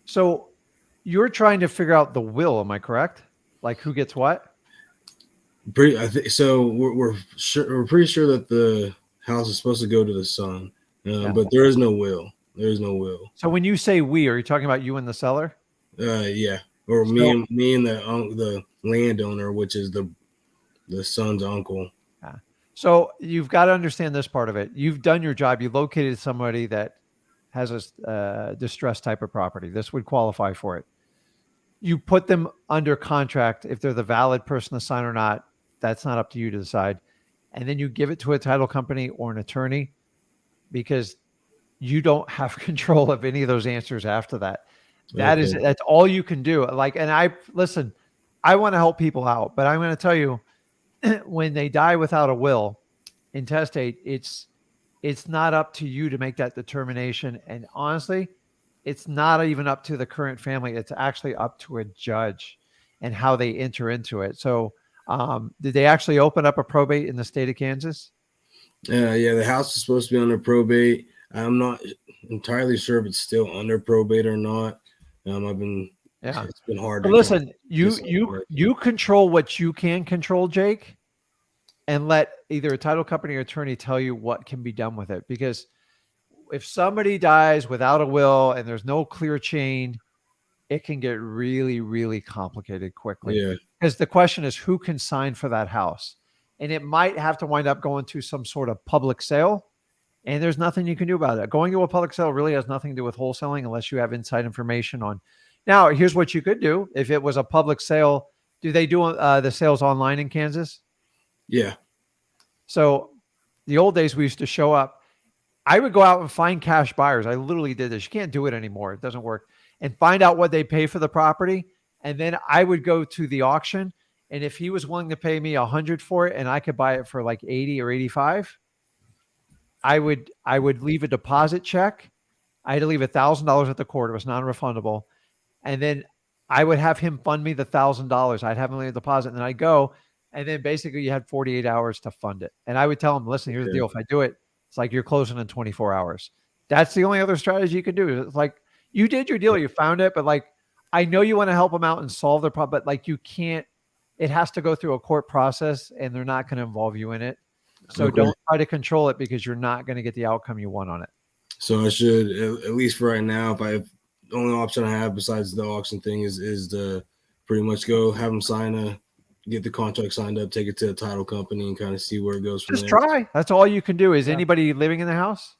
So you're trying to figure out the will, am I correct? Like who gets what? So we're pretty sure that the house is supposed to go to the son, but there is no will. There is no will. So when you say we, are you talking about you and the seller? Yeah. Or me and the landowner, which is the son's uncle. Yeah. So you've got to understand this part of it. You've done your job. You located somebody that has a distressed type of property. This would qualify for it. You put them under contract. If they're the valid person to sign or not, that's not up to you to decide. And then you give it to a title company or an attorney because you don't have control of any of those answers after that. That's all you can do. Like, and I want to help people out, but I'm going to tell you, when they die without a will, intestate, it's not up to you to make that determination. And honestly, it's not even up to the current family. It's actually up to a judge and how they enter into it. So, did they actually open up a probate in the state of Kansas? Yeah, the house is supposed to be under probate. I'm not entirely sure if it's still under probate or not. It's been hard. But listen, you control what you can control, Jake, and let either a title company or attorney tell you what can be done with it. Because if somebody dies without a will and there's no clear chain, it can get really, really complicated quickly. Yeah. Because the question is who can sign for that house? And it might have to wind up going to some sort of public sale. and there's nothing you can do about it. Going to a public sale really has nothing to do with wholesaling unless you have inside information on. Now, here's what you could do. If it was a public sale, do they do the sales online in Kansas? Yeah. So the old days we used to show up. I would go out and find cash buyers. I literally did this. You can't do it anymore. It doesn't work. And find out what they pay for the property. And then I would go to the auction. And if he was willing to pay me 100 for it and I could buy it for like 80 or 85, I would leave a deposit check. I had to leave $1,000 at the court. It was non-refundable. And then I would have him fund me the $1,000. I'd have him leave a deposit and then I'd go. And then basically you had 48 hours to fund it. And I would tell him, listen, here's the deal. If I do it, it's like you're closing in 24 hours. That's the only other strategy you could do. It's like you did your deal, you found it, but like I know you want to help them out and solve their problem, but like you can't, it has to go through a court process and they're not going to involve you in it. So don't try to control it because you're not going to get the outcome you want on it. So I should, at least for right now, if I have the only option I have besides the auction thing is to pretty much go have them get the contract signed up, take it to the title company and kind of see where it goes from Just there. try. That's all you can do. Is anybody living in the house?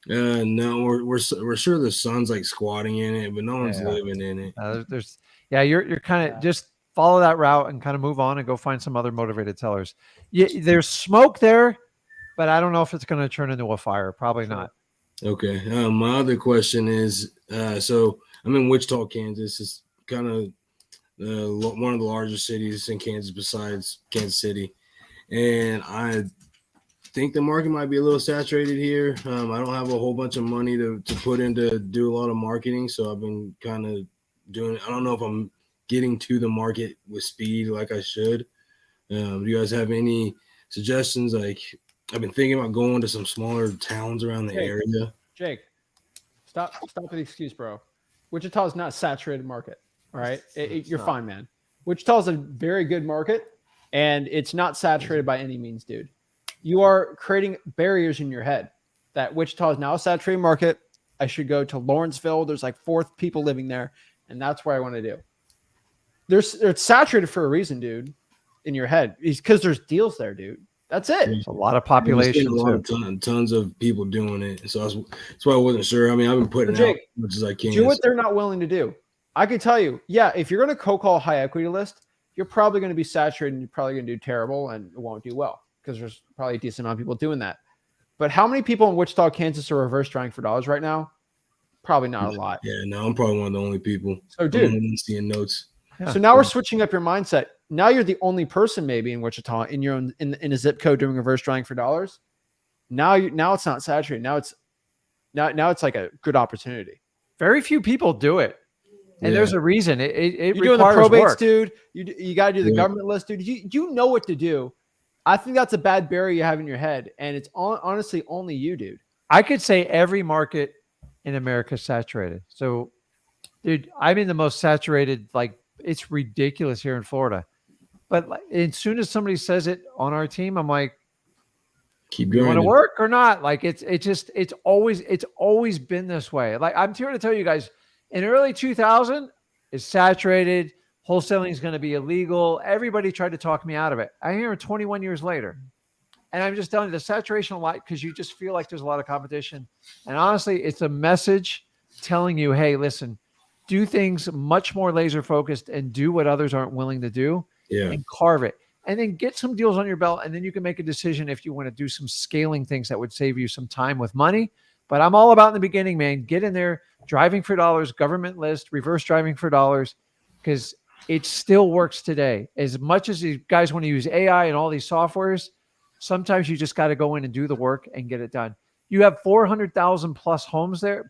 No, we're sure the son's like squatting in it, but no one's living in it. You're kind of just follow that route and kind of move on and go find some other motivated sellers. There's smoke there, but I don't know if it's going to turn into a fire. Probably not. Okay. My other question is, so I'm in Wichita, Kansas. It's kind of one of the largest cities in Kansas besides Kansas City. And I think the market might be a little saturated here. I don't have a whole bunch of money to put in to do a lot of marketing. So I've been kind of doing it. I don't know if I'm getting to the market with speed like I should. Do you guys have any suggestions? Like I've been thinking about going to some smaller towns around the area. Jake, stop with the excuse, bro. Wichita is not a saturated market. All right. You're fine, man. Wichita is a very good market and it's not saturated by any means, dude. You are creating barriers in your head that Wichita is now a saturated market. I should go to Lawrenceville. There's like 4 people living there. And that's where I want to do. It's saturated for a reason, dude, in your head. It's because there's deals there, dude. That's it. There's a lot of population. Tons of people doing it. So that's why I wasn't sure. I mean, I've been putting out as much as I can. Do what they're not willing to do. I can tell you, if you're going to co-call a high equity list, you're probably going to be saturated and you're probably going to do terrible and it won't do well because there's probably a decent amount of people doing that. But how many people in Wichita, Kansas are reverse trying for dollars right now? Probably not a lot. Yeah, no, I'm probably one of the only people. So, dude, seeing notes. So now we're switching up your mindset. Now you're the only person maybe in Wichita in your own in a zip code doing reverse drawing for dollars. Now it's not saturated. Now it's like a good opportunity. Very few people do it. And there's a reason. It You're doing the probates, work. dude. You got to do the government list, dude. You know what to do. I think that's a bad barrier you have in your head, and it's honestly only you, dude. I could say every market in America is saturated. So, dude, I'm in the most saturated. Like it's ridiculous here in Florida. But like, as soon as somebody says it on our team, I'm like, keep going. You want to work or not? Like it's always been this way. Like I'm here to tell you guys. In early 2000, it's saturated. Wholesaling is going to be illegal. Everybody tried to talk me out of it. I hear it 21 years later. And I'm just telling you the saturation a lot because you just feel like there's a lot of competition. And honestly, it's a message telling you, hey, listen, do things much more laser focused and do what others aren't willing to do and carve it. And then get some deals on your belt. And then you can make a decision if you want to do some scaling things that would save you some time with money. But I'm all about in the beginning, man, get in there, driving for dollars, government list, reverse driving for dollars, because it still works today. As much as you guys want to use AI and all these softwares, sometimes you just got to go in and do the work and get it done. You have 400,000 plus homes there.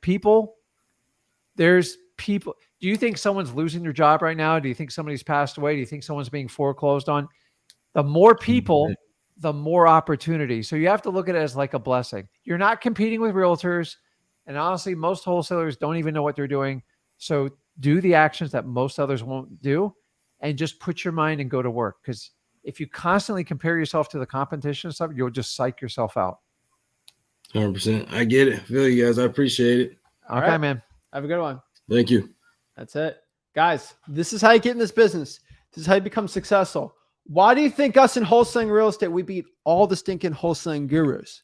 There's people. Do you think someone's losing their job right now? Do you think somebody's passed away? Do you think someone's being foreclosed on? The more people, the more opportunity. So you have to look at it as like a blessing. You're not competing with realtors. And honestly, most wholesalers don't even know what they're doing. So do the actions that most others won't do and just put your mind and go to work. Because if you constantly compare yourself to the competition and stuff, you'll just psych yourself out. 100%. I get it. I feel you guys. I appreciate it. Okay, right, man. Have a good one. Thank you. That's it. Guys, this is how you get in this business. This is how you become successful. Why do you think us in wholesaling real estate, we beat all the stinking wholesaling gurus?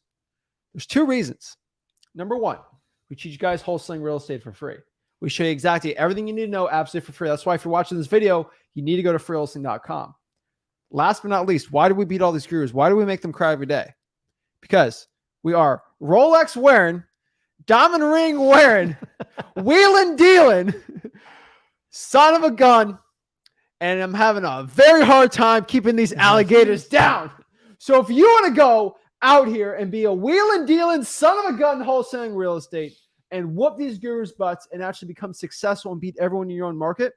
There's two reasons. Number one, we teach you guys wholesaling real estate for free. We show you exactly everything you need to know absolutely for free. That's why if you're watching this video, you need to go to freewholesaling.com. Last but not least, why do we beat all these gurus? Why do we make them cry every day? Because we are Rolex wearing, diamond ring wearing, wheeling dealing, son of a gun, and I'm having a very hard time keeping these alligators down. So if you want to go out here and be a wheeling dealing, son of a gun wholesaling real estate and whoop these gurus' butts and actually become successful and beat everyone in your own market,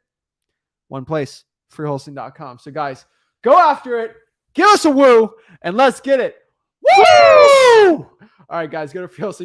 one place, freewholesaling.com. So guys, go after it. Give us a woo and let's get it. Woo! All right, guys, go to freewholesaling.